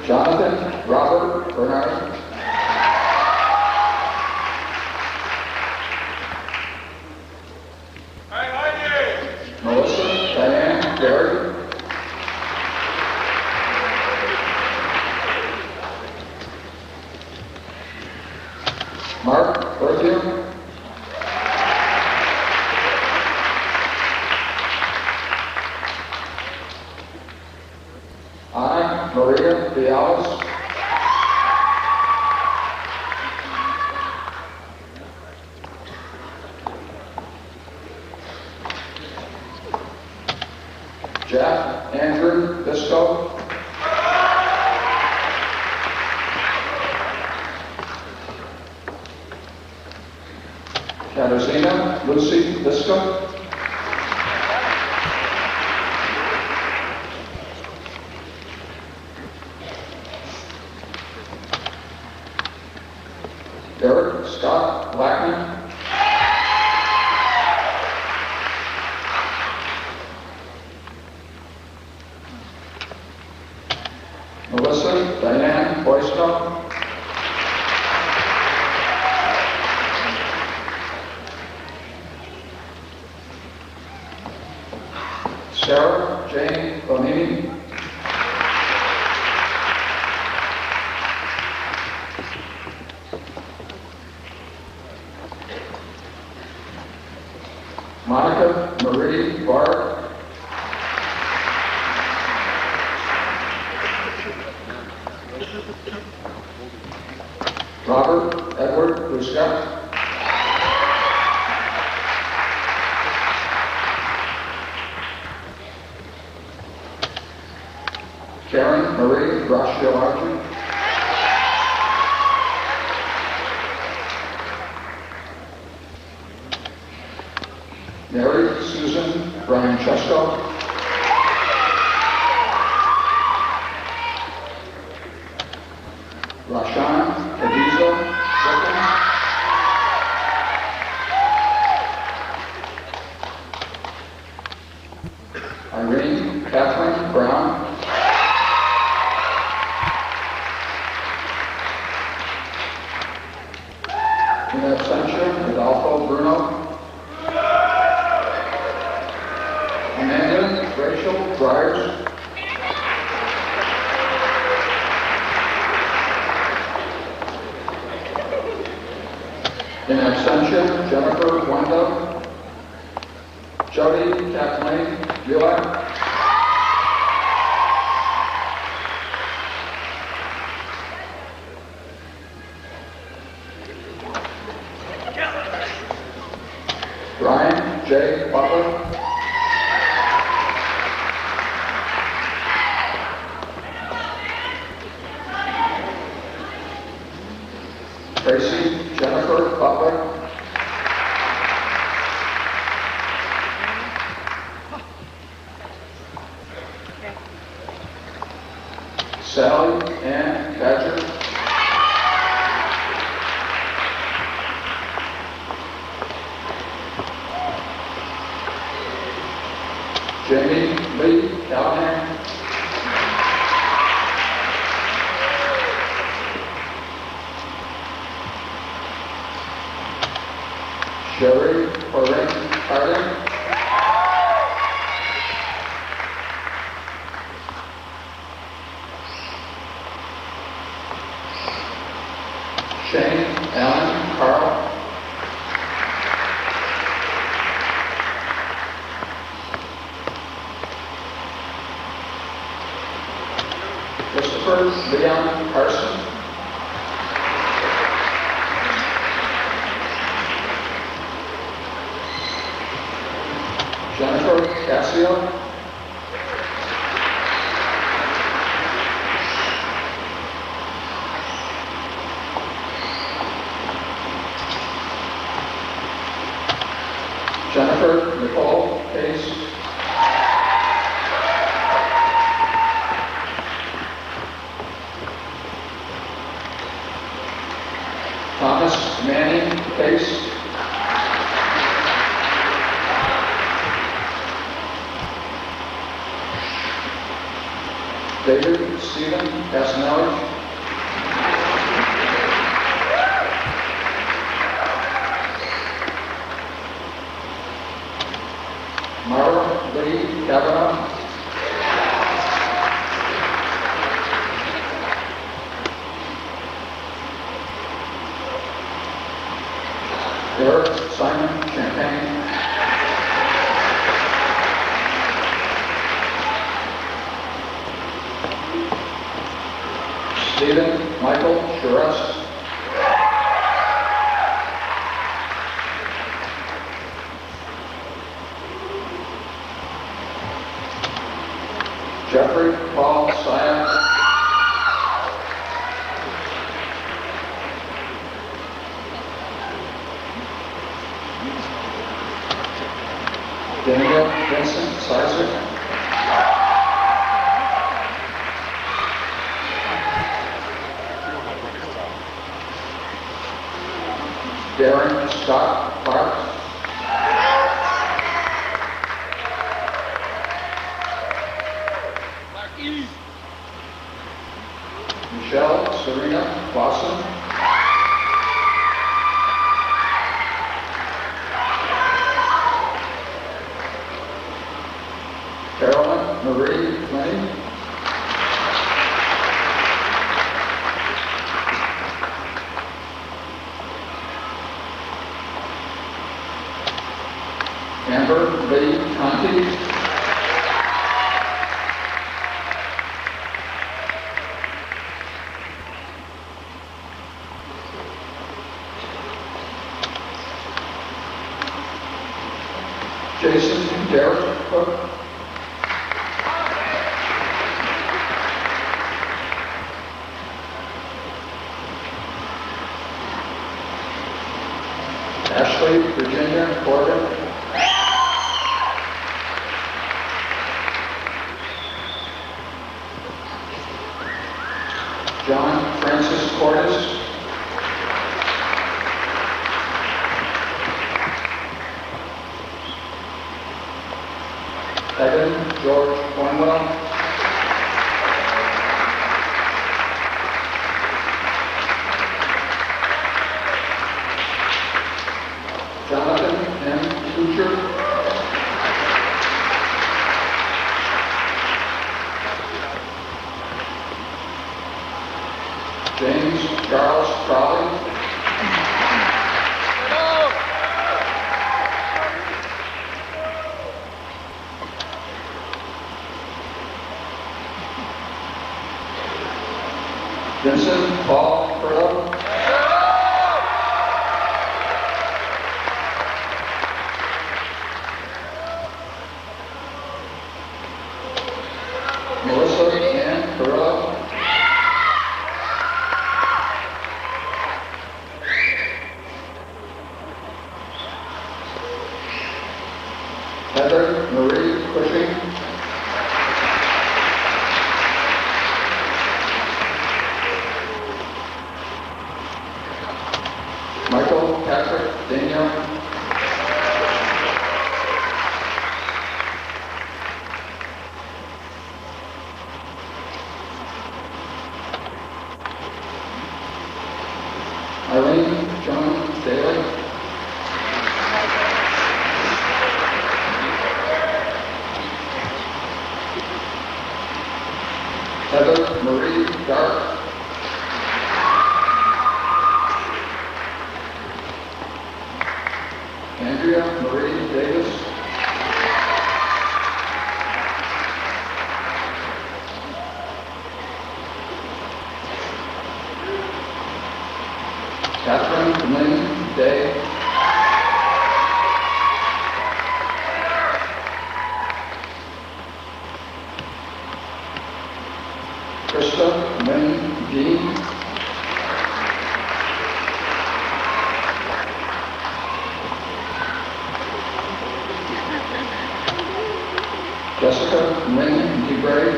Jonathan Robert Bernard. Melissa Diane Gary. Mark Berthium. Anna Maria Viales. Jeff Andrew Bisco. Katarzyna Lucy Bisco. Eric Scott Blackman. Melissa Diane Boystock. Sarah Jane Bonini. Monica Marie Barr. Robert Edward Brusca. Karen Marie Bracciolati. Mary Susan Brian-Chesko. Rashan Khadija Wilkins. Irene Catherine Brown. In absentia, Adolfo Bruno. Amanda Rachel Dryers. In absentia, Jennifer Wendo. Jody Kathleen Bueller. Brian J. Butler. Tracy Jennifer Butler. Sally Ann Badger. Jamie Lee Callahan. Sherry Corinne Harding. Shane Allen Carl. Christopher Leon Carson. Jennifer Cassio. Jennifer Nicole Case. Thomas Manning Case. David Stephen Casanelli. Mara Lee Kavanaugh. Eric Simon Champagne. Stephen Michael Charest. Jeffrey Paul Syan. Daniel Vincent Sizer. Darren Scott Clark. Michelle Serena Boston. Carolyn Marie Lenny. Amber Lee Conti. Jason Derek Cook. Leslie Virginia Corbin. John Francis Cordes. Evan George Cornwell. Jonathan M. Sucher. James Charles Crowley. Vincent Paul Furlow. Melissa Ann Furlow. Heather Marie Cushing. Michael Patrick Daniel. Eileen Joan Daly. Heather Marie Dark. Andrea Marie Davis. Catherine Lynn Day. Krista Lynn Dean. Jessica Lynn DeBray.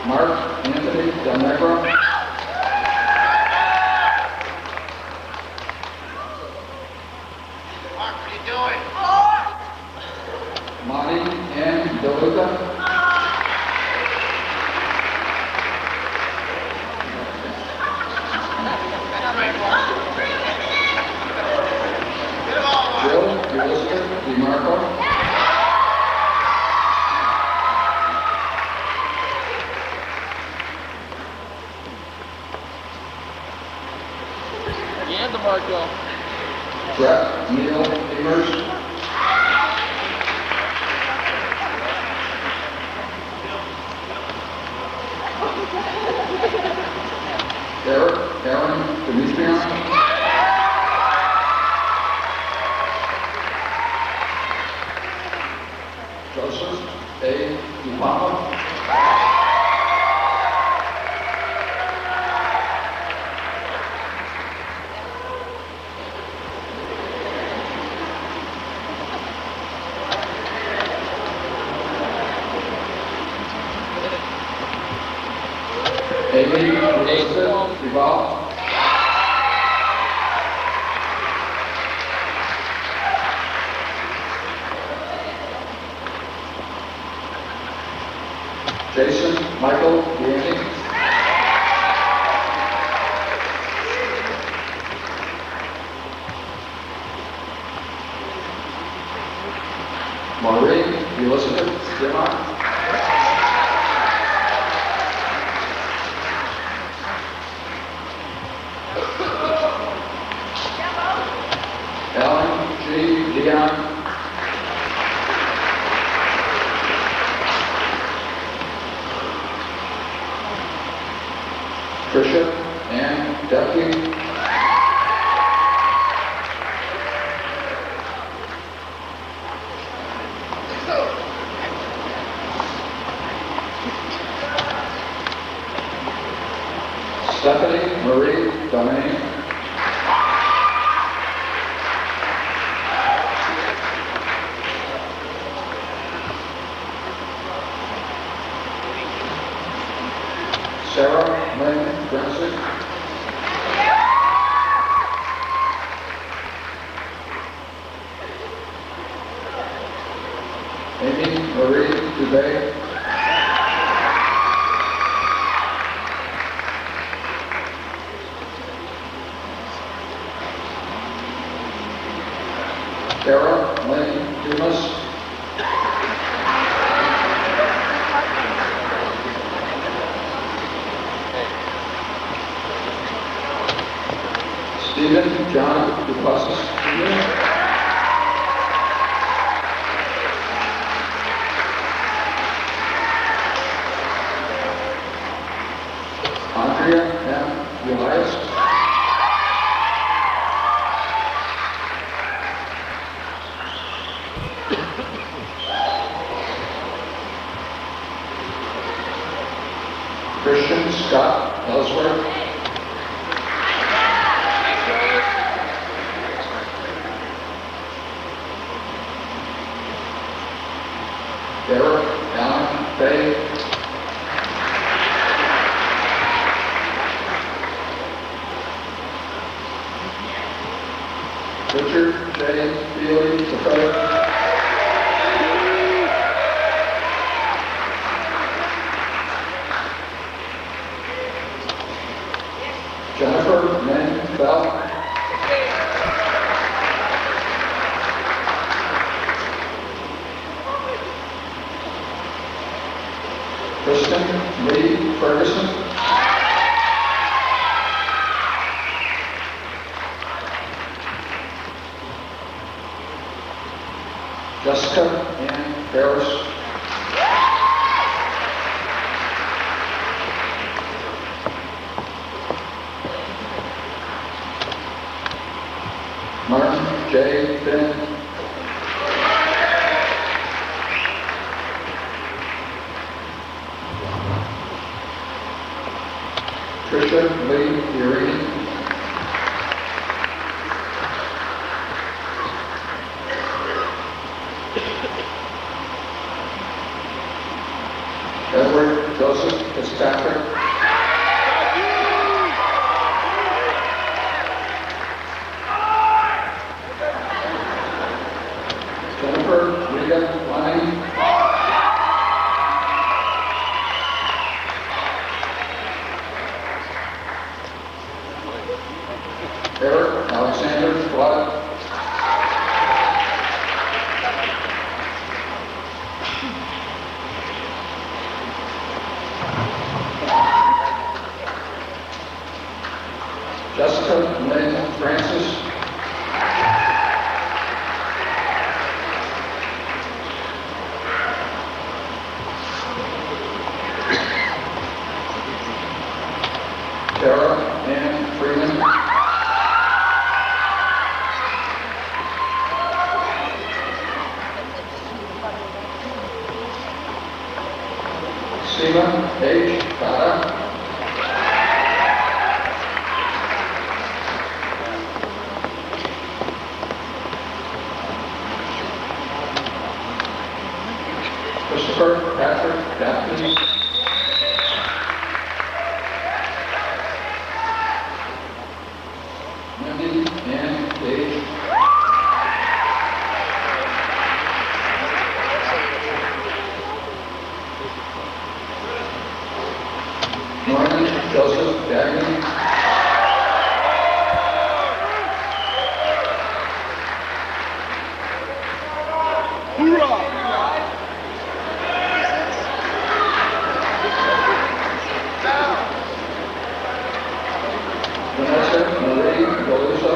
Mark Anthony Del Negro. Mark, what are you doing? Monty Ann DeLuca. Jill Elizabeth DeMarco. And the Marco. Brett Neil Demers. Eric Aaron Demetrian. Joseph A. Diplomas. Amy Elizabeth Duval. Jason Michael Yanni. Maureen Elizabeth Dimmock. Ellen G. Dion. Tricia Ann Duffy. Lane. Sarah Lynn Brensik. Amy Marie Dubé. Sarah Lynn Dumas. Stephen John Duplessis Jr. Andrea M. Elias. Christian Scott Ellsworth. Derek Allen Fay. Richard J. Feely III. Jennifer Lynn Bell. Kristen Lee Ferguson. Jessica Ann Harris. Martin J. Finn. Tricia Lee Urini. Edward Joseph Fitzpatrick. Jennifer Rita Lonnie. Eric Alexander Flood. Jessica Lynn Francis. Tara Ann Freeman. Seema H. Bada. Christopher Patrick Daphne. Wendy Ann Gage. Norman Joseph Dagny. Vanessa Marie Galusa.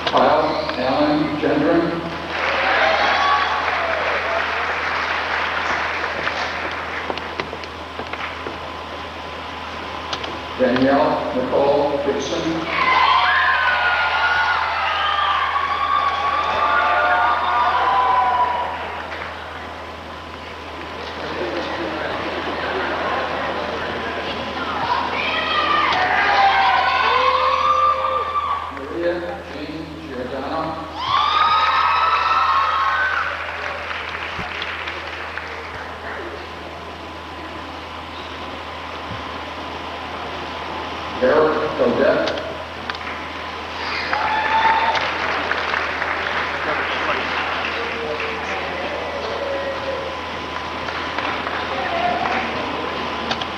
Kyle Allen Gendron. Danielle Nicole Gibson. Eric Odette.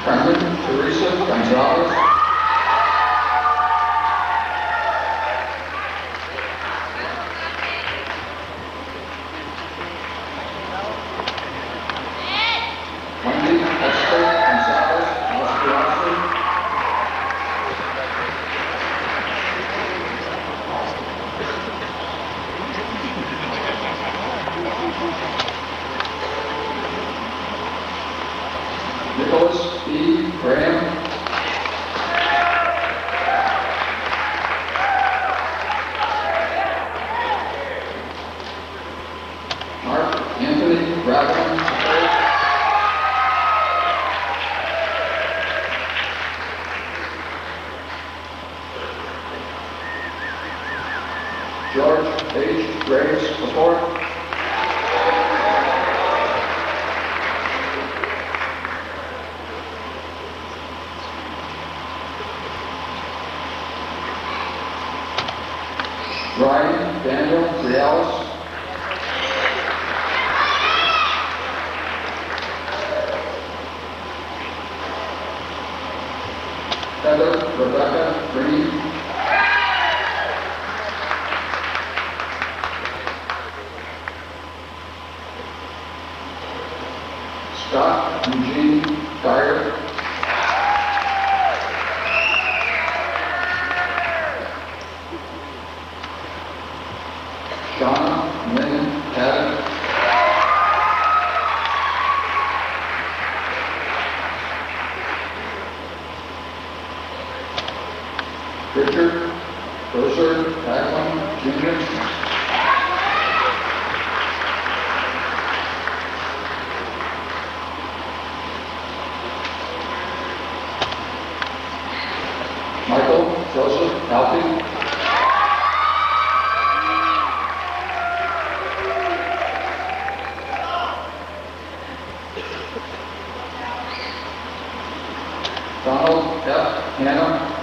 Carmen Teresa Gonzalez. Wendy Esther Gonzalez Ostrowski. Nicholas E. Graham. Mark Anthony Rathman. George H. Graves IV. Ryan Daniel Rialis. Heather Rebecca Green. Scott Eugene Dyer. Shauna Lynn Haddon. Richard Berser Haglund Jr. Michael Joseph Alfie. Donald F. Hannah.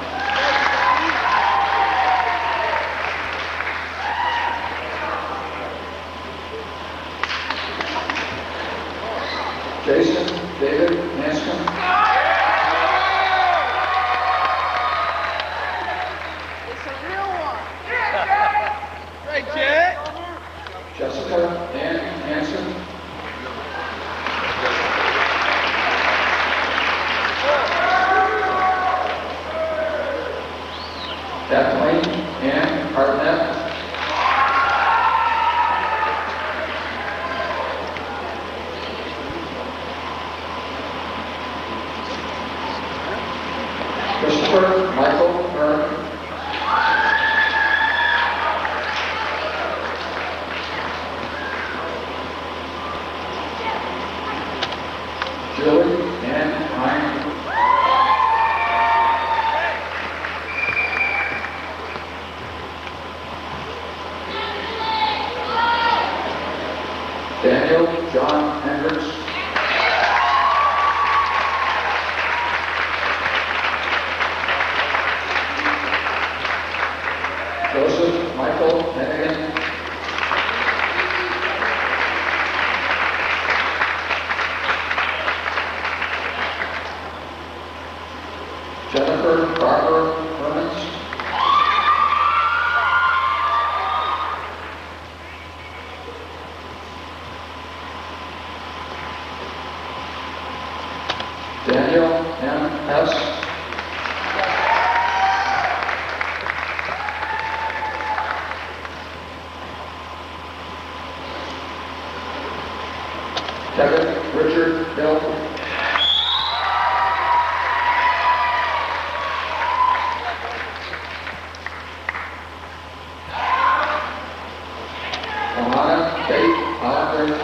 Jason David Hanscom. Jessica Ann Hansen. Kathleen Ann Hartnett. Christopher Michael Byrne. Julie Ann Hine. Daniel John Hendricks. Joseph Michael Hennigan. Jennifer Barbara Hermans. Daniel M. Hess. Kevin Richard Hill. Alana Kate Hollander.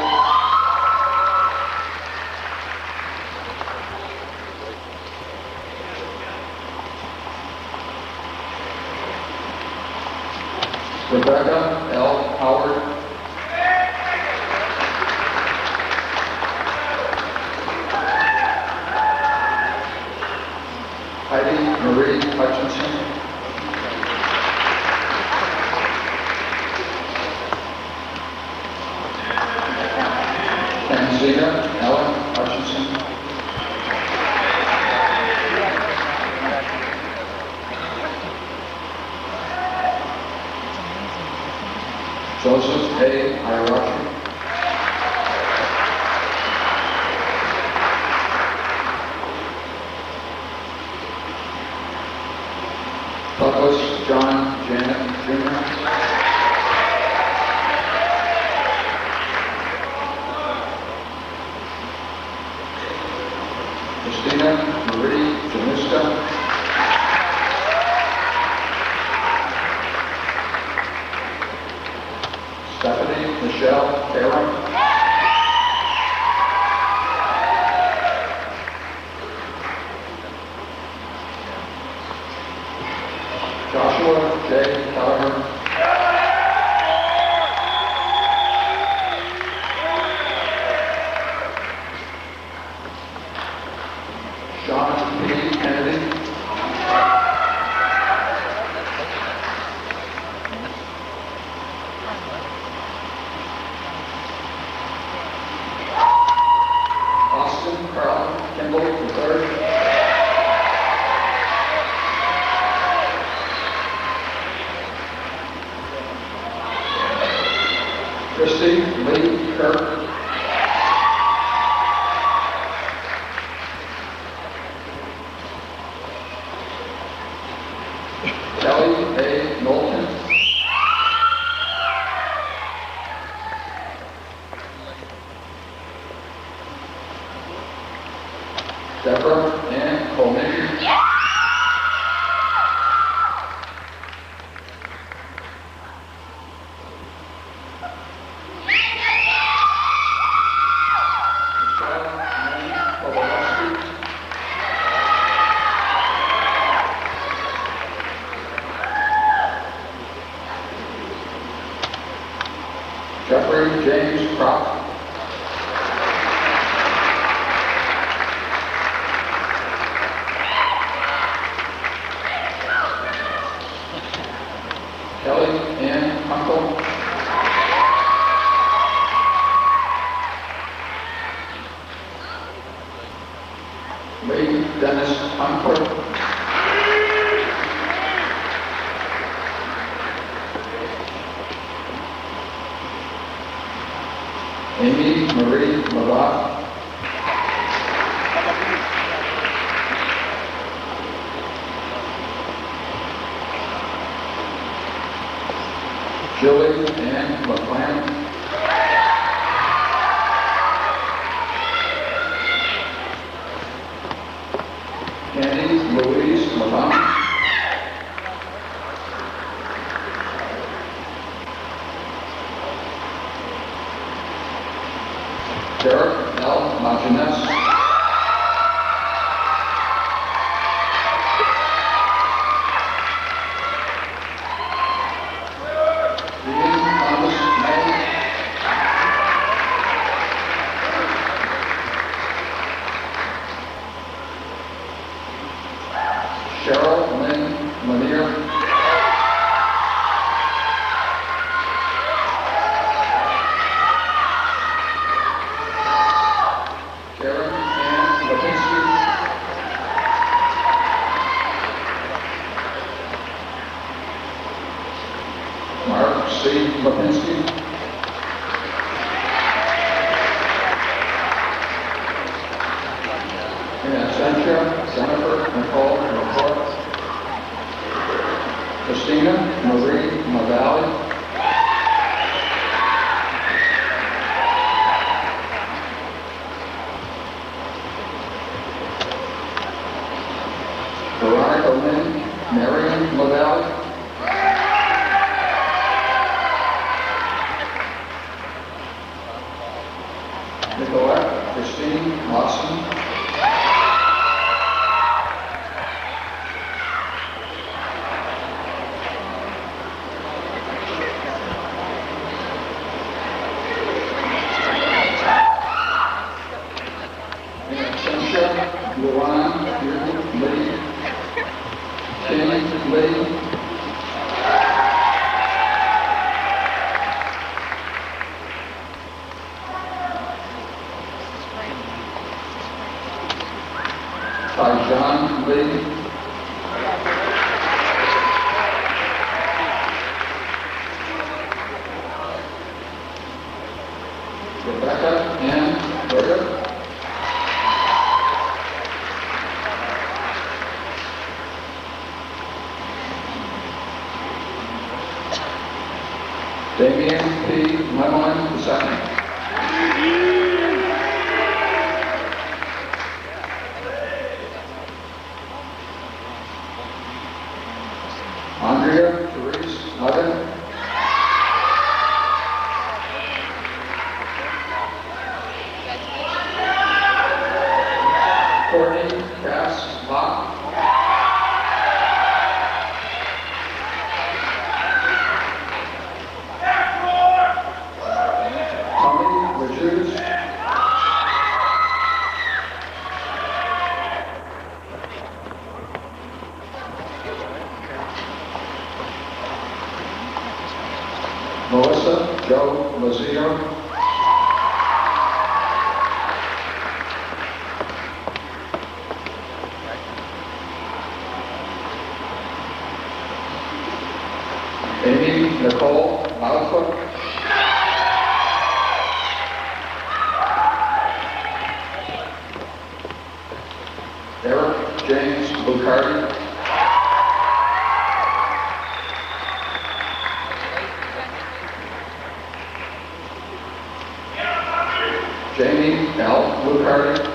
Rebecca L. Howard. Christina Ellen Hutchinson. Joseph A. Irachi. Douglas John Janet Jr. Christina Marie Janista. Stephanie Michelle Taylor. Joshua J. Kelleher. Sean P. Kennedy. Austin Carl Kimball III. Christy Lee Kirk. Kelly A. Knowlton. Deborah Ann Coleman. Jeffrey James Croft. Kelly Ann Kunkel. Lee Dennis Hunkler. Amy Marie Lavat. Julie Ann LaPlante. Candy Louise Lavant. Derek L. Martinez. Ian Thomas May. Cheryl Lynn Lanier. Karen Ann Lipinski. Mark C. Lipinski. In absentia, Jennifer Nicole McCoy. Christina Marie Magali. Veronica Lynn Marion Magali. Nicolette Christine Lawson. Laurent Lee. Kenny Lee. by John Lee. Rebecca Ann Berger. Damian P. Lemelin II. Andrea Therese Levin. Courtney Cass Bach. Tommy Rajus. Melissa Jo Lazio. Amy Nicole Malfoy. Eric James Lucardi. Jamie L. Lucardi.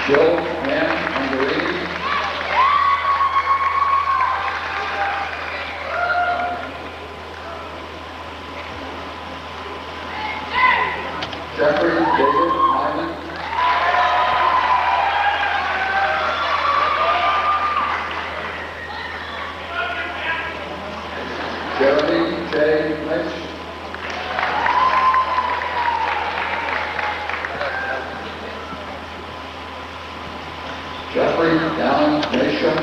Jill Ann Angerini. Jeffrey David Lyman. Jeremy J. Lynch. Jeffrey Allen Nation.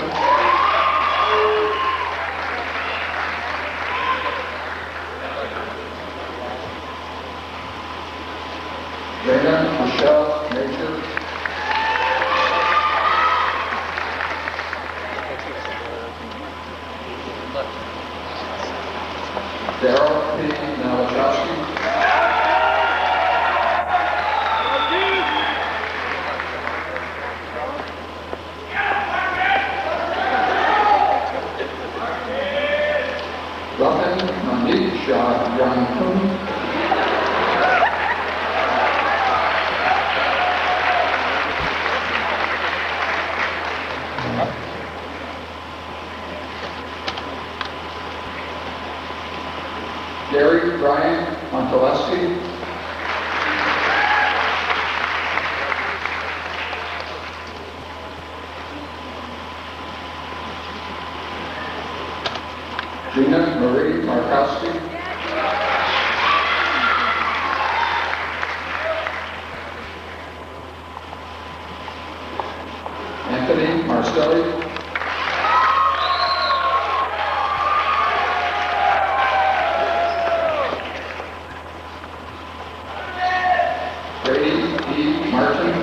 Dana Michelle Major. Daryl P. Nalachowski. Ratan Mandeep Shah Yankun. Gary Brian Monteleschi. Gina Marie Markowski. Anthony Marcelli. Brady E. Martin.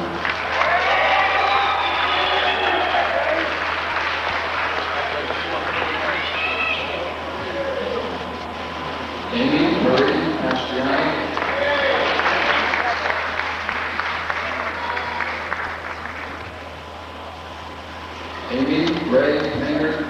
Amy Marie Mastriani. Amy Ray Maynard.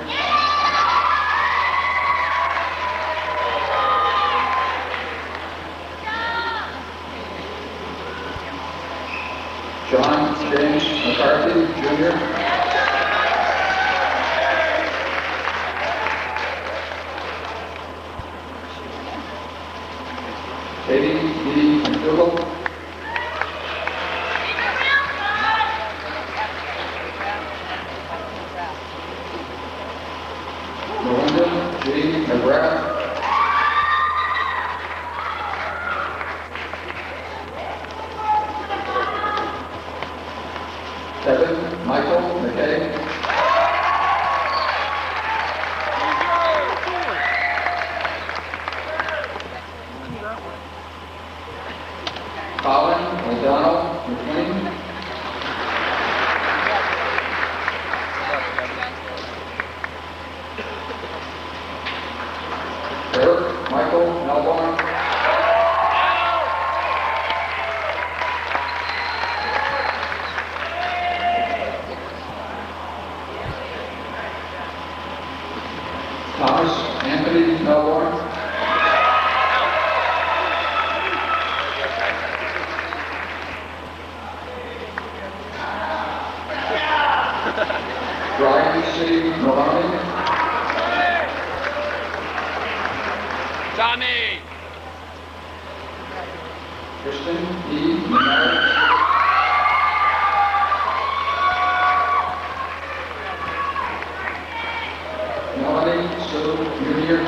John James McCarthy, Jr. Katie B. McDougall. Melinda G. McGrath. Colin O'Donnell McLean. Eric Michael Melbourne. Thomas Anthony Melbourne. Brian C. Maloney. Tommy! Kristen E. Menard. Melanie Sue Jr.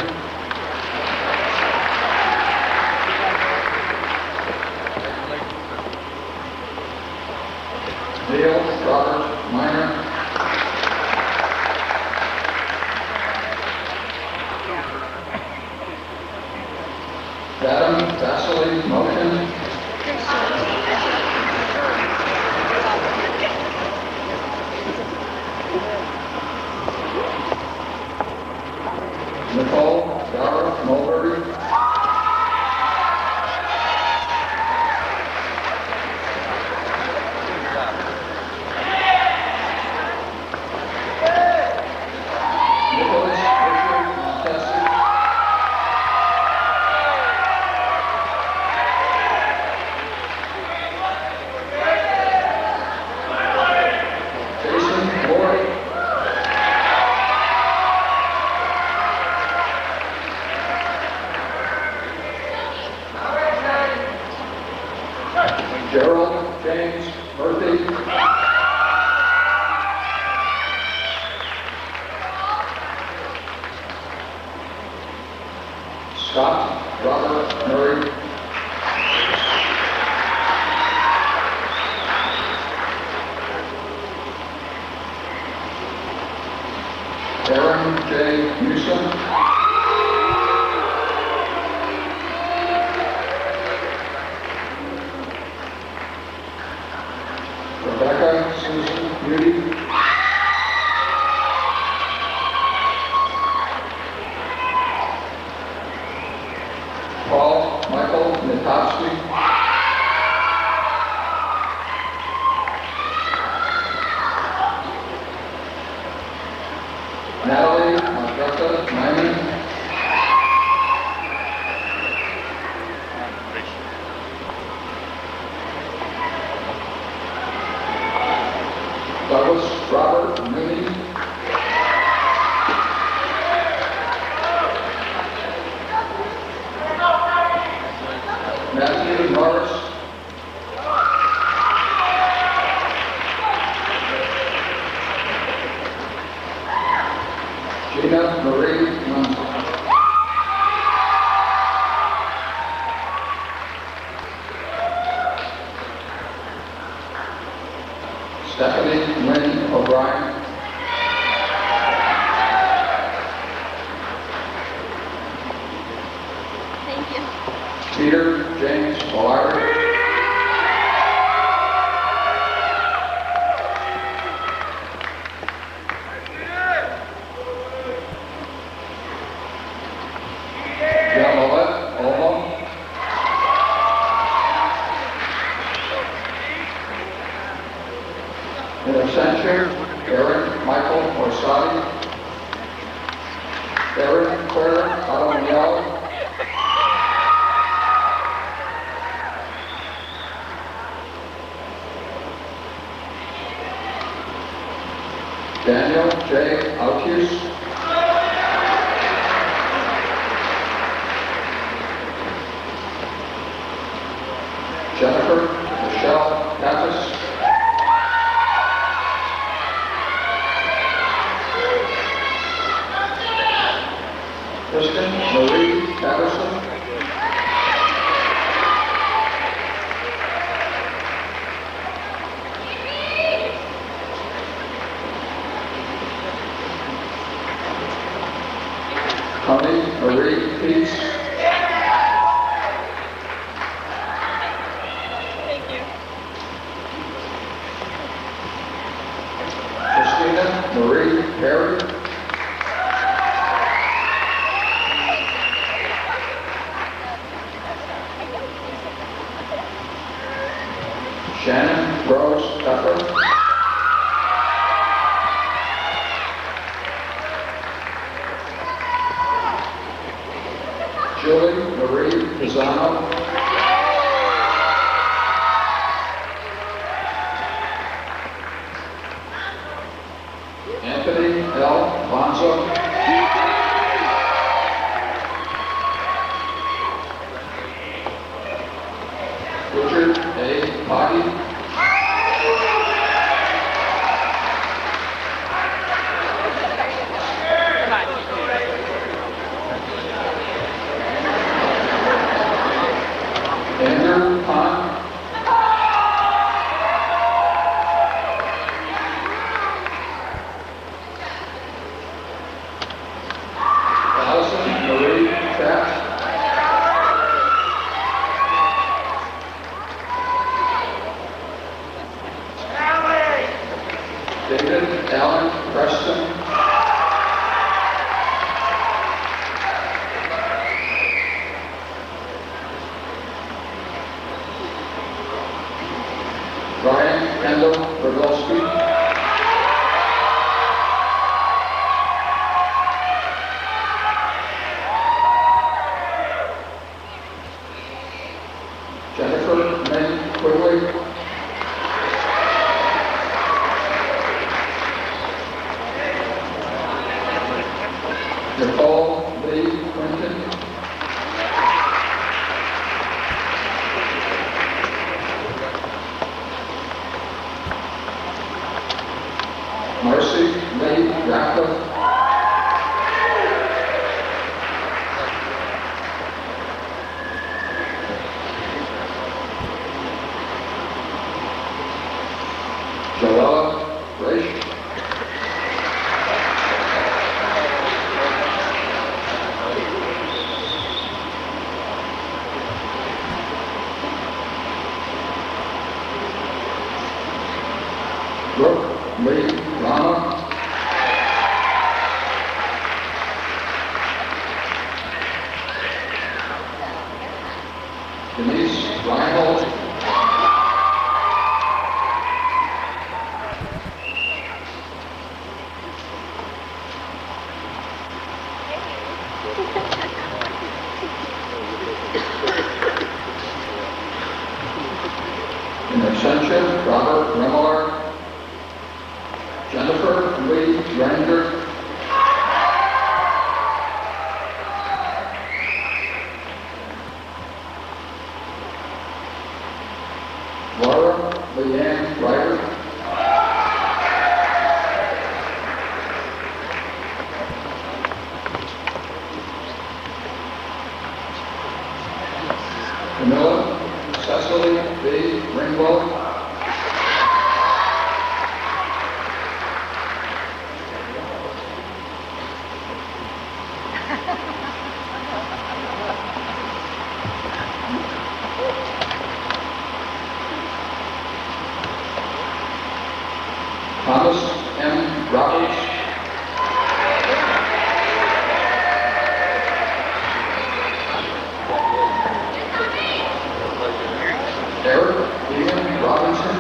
Neil Robert Minor. Adam Vasily Motion. Nicole Dara Mulberry. Nicholas Richard Montesi. Jason Lloyd. Gerald James Murphy. Scott Robert Murray. Aaron J. Newsom. Rebecca Susan Beauty. Paul Michael Nitovsky. Natalie Margareta Nyman. Douglas Robert Mooney. Matthew Norris. Gina Marie Munson. Stephanie Lynn O'Brien. Thank you. Peter James O'Leary. Jamalette Olmo. In absentia, Aaron Michael Orsatti. Aaron Claire Adamiel. Daniel J. Altius. Jennifer Michelle Pappas. Kristen Marie Patterson. Connie Marie Peace. Katrina Marie Perry. Shannon Rose Pepper. Julie Marie Pisano. Anthony L. Bonzo. Richard A. Poggi. Andrew Hahn. Allison Marie Trapp. David Allen Preston. Brian Kendall Brodowski. Jennifer May Quigley. Nicole Lee Quinton. Marcy Lee Ratcliffe. Joella Raish. Brooke Lee Rama. Denise Reinhold. In absentia, Robert Remillard. Jennifer Lee Ranger. Laura Leanne Ryder. Camilla Cecily B. Ringwald. Thomas M. Roberts. Eric Ian Robinson.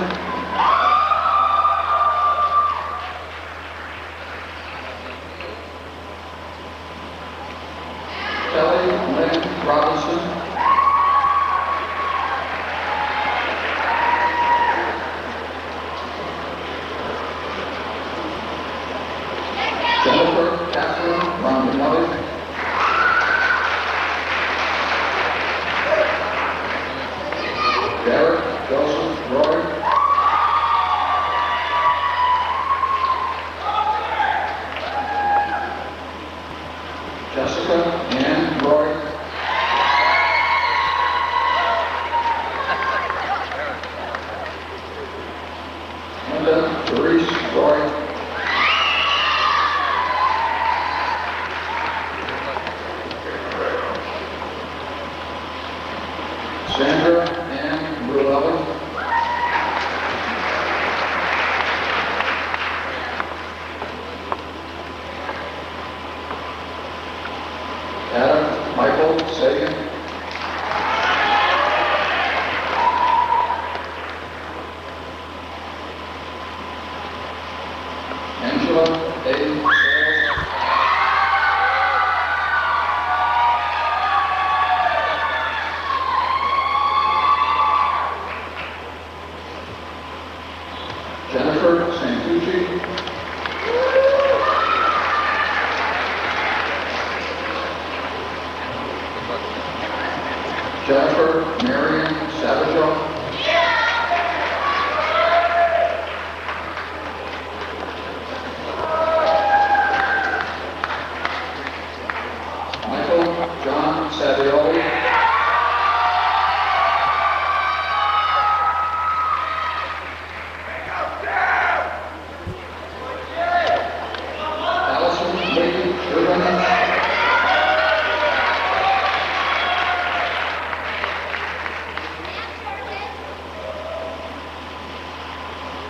Kelly Lynn Robinson. Jennifer Catherine Rondanelli. Derek Joseph Roy. Jessica Ann Roy. Linda Therese Roy. Sandra Ann Ruelli.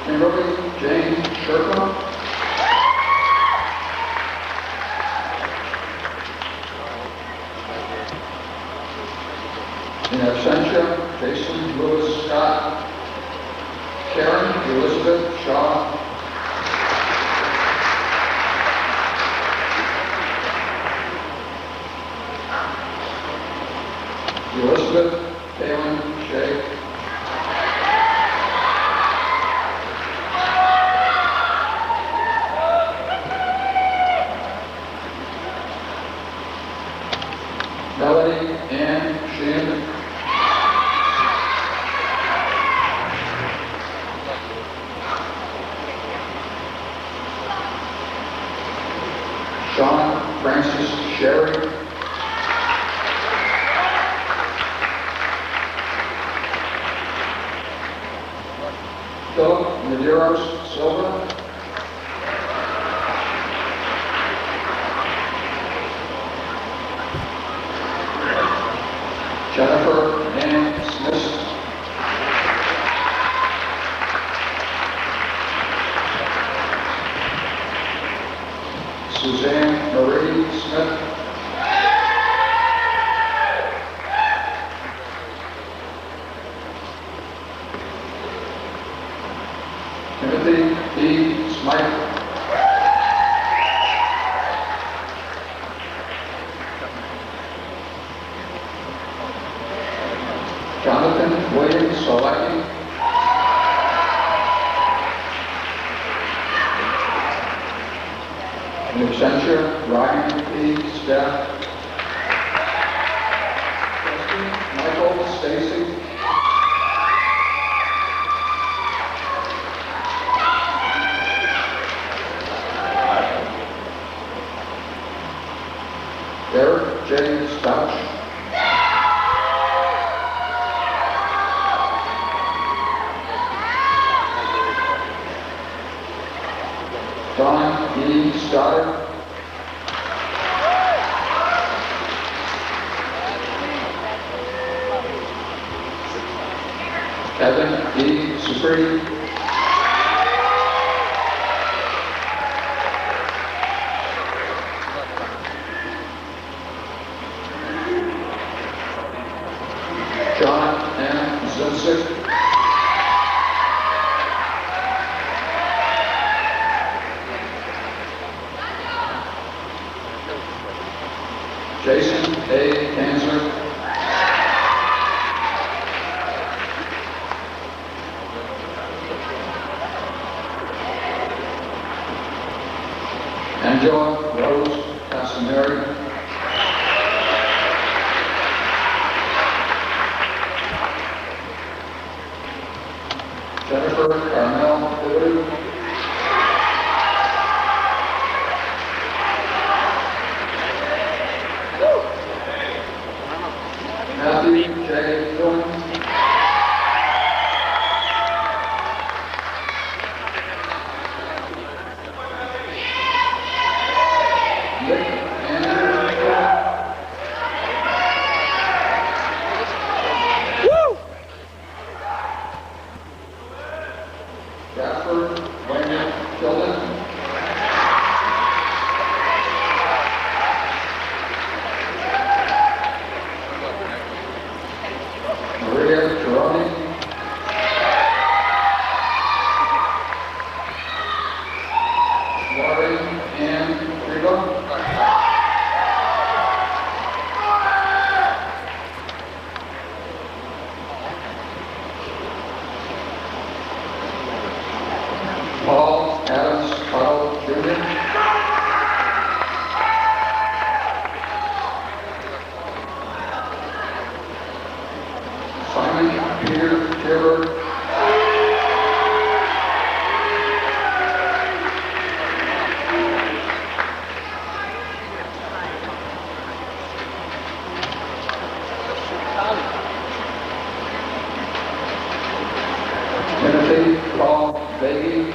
Kimberly Jane Sherpa. In absentia, Jason Lewis Scott. Karen Elizabeth Shaw. Elizabeth Kaylin Shea. Melody Ann Sheehan. Sean Francis Sherry. Philip Medeiros Silva. Jennifer Ann Smith. Suzanne Marie Smith. Timothy B. Smythe. Jonathan William Solecki. In absentia, Ryan P. Steph. Michael Stacy. Derek J. Stouch. Don E. Stoddard. Evan E. Supreme. John M. Zinsick. Jason A. Kanzer. Angela Rose Casimiri. Jennifer Carmel Hillary. Matthew J. Dillon. Nick Andrew Dillon. Bradford Wayne Tilden. Maria Gironi. Laurie Ann Riva. Paul Adams Cottle Jr. Simon Peter Taylor. Timothy Paul Beggy.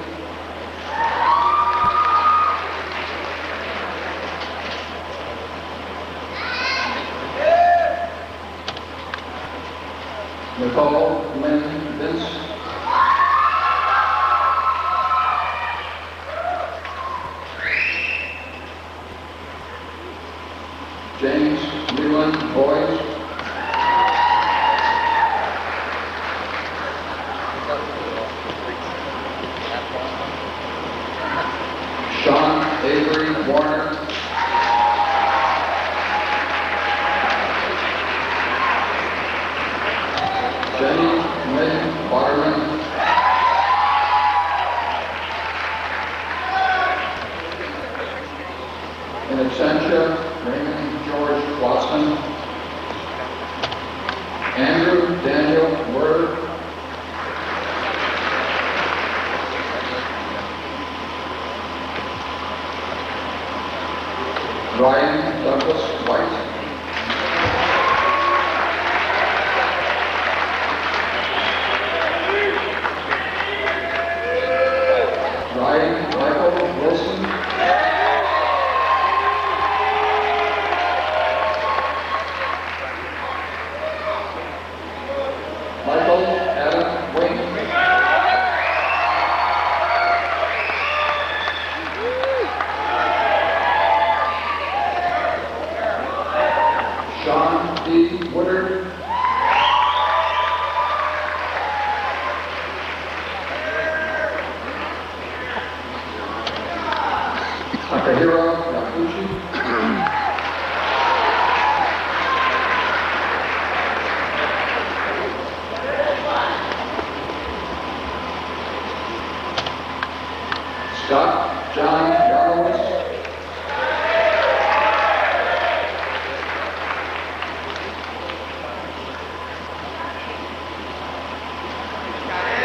Nicole Lynn Vince. Vernon Boyd. Sean Avery Warner. Jenny Lynn Waterman. In absentia, Raymond George Watson. Andrew Daniel Word. Ryan Douglas White. Ryan Michael Wilson. Michael Adam Wayne. Sean D. Woodard. Takahiro Yakuchi. Scott John Yarmowitz.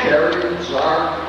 Terry Czar.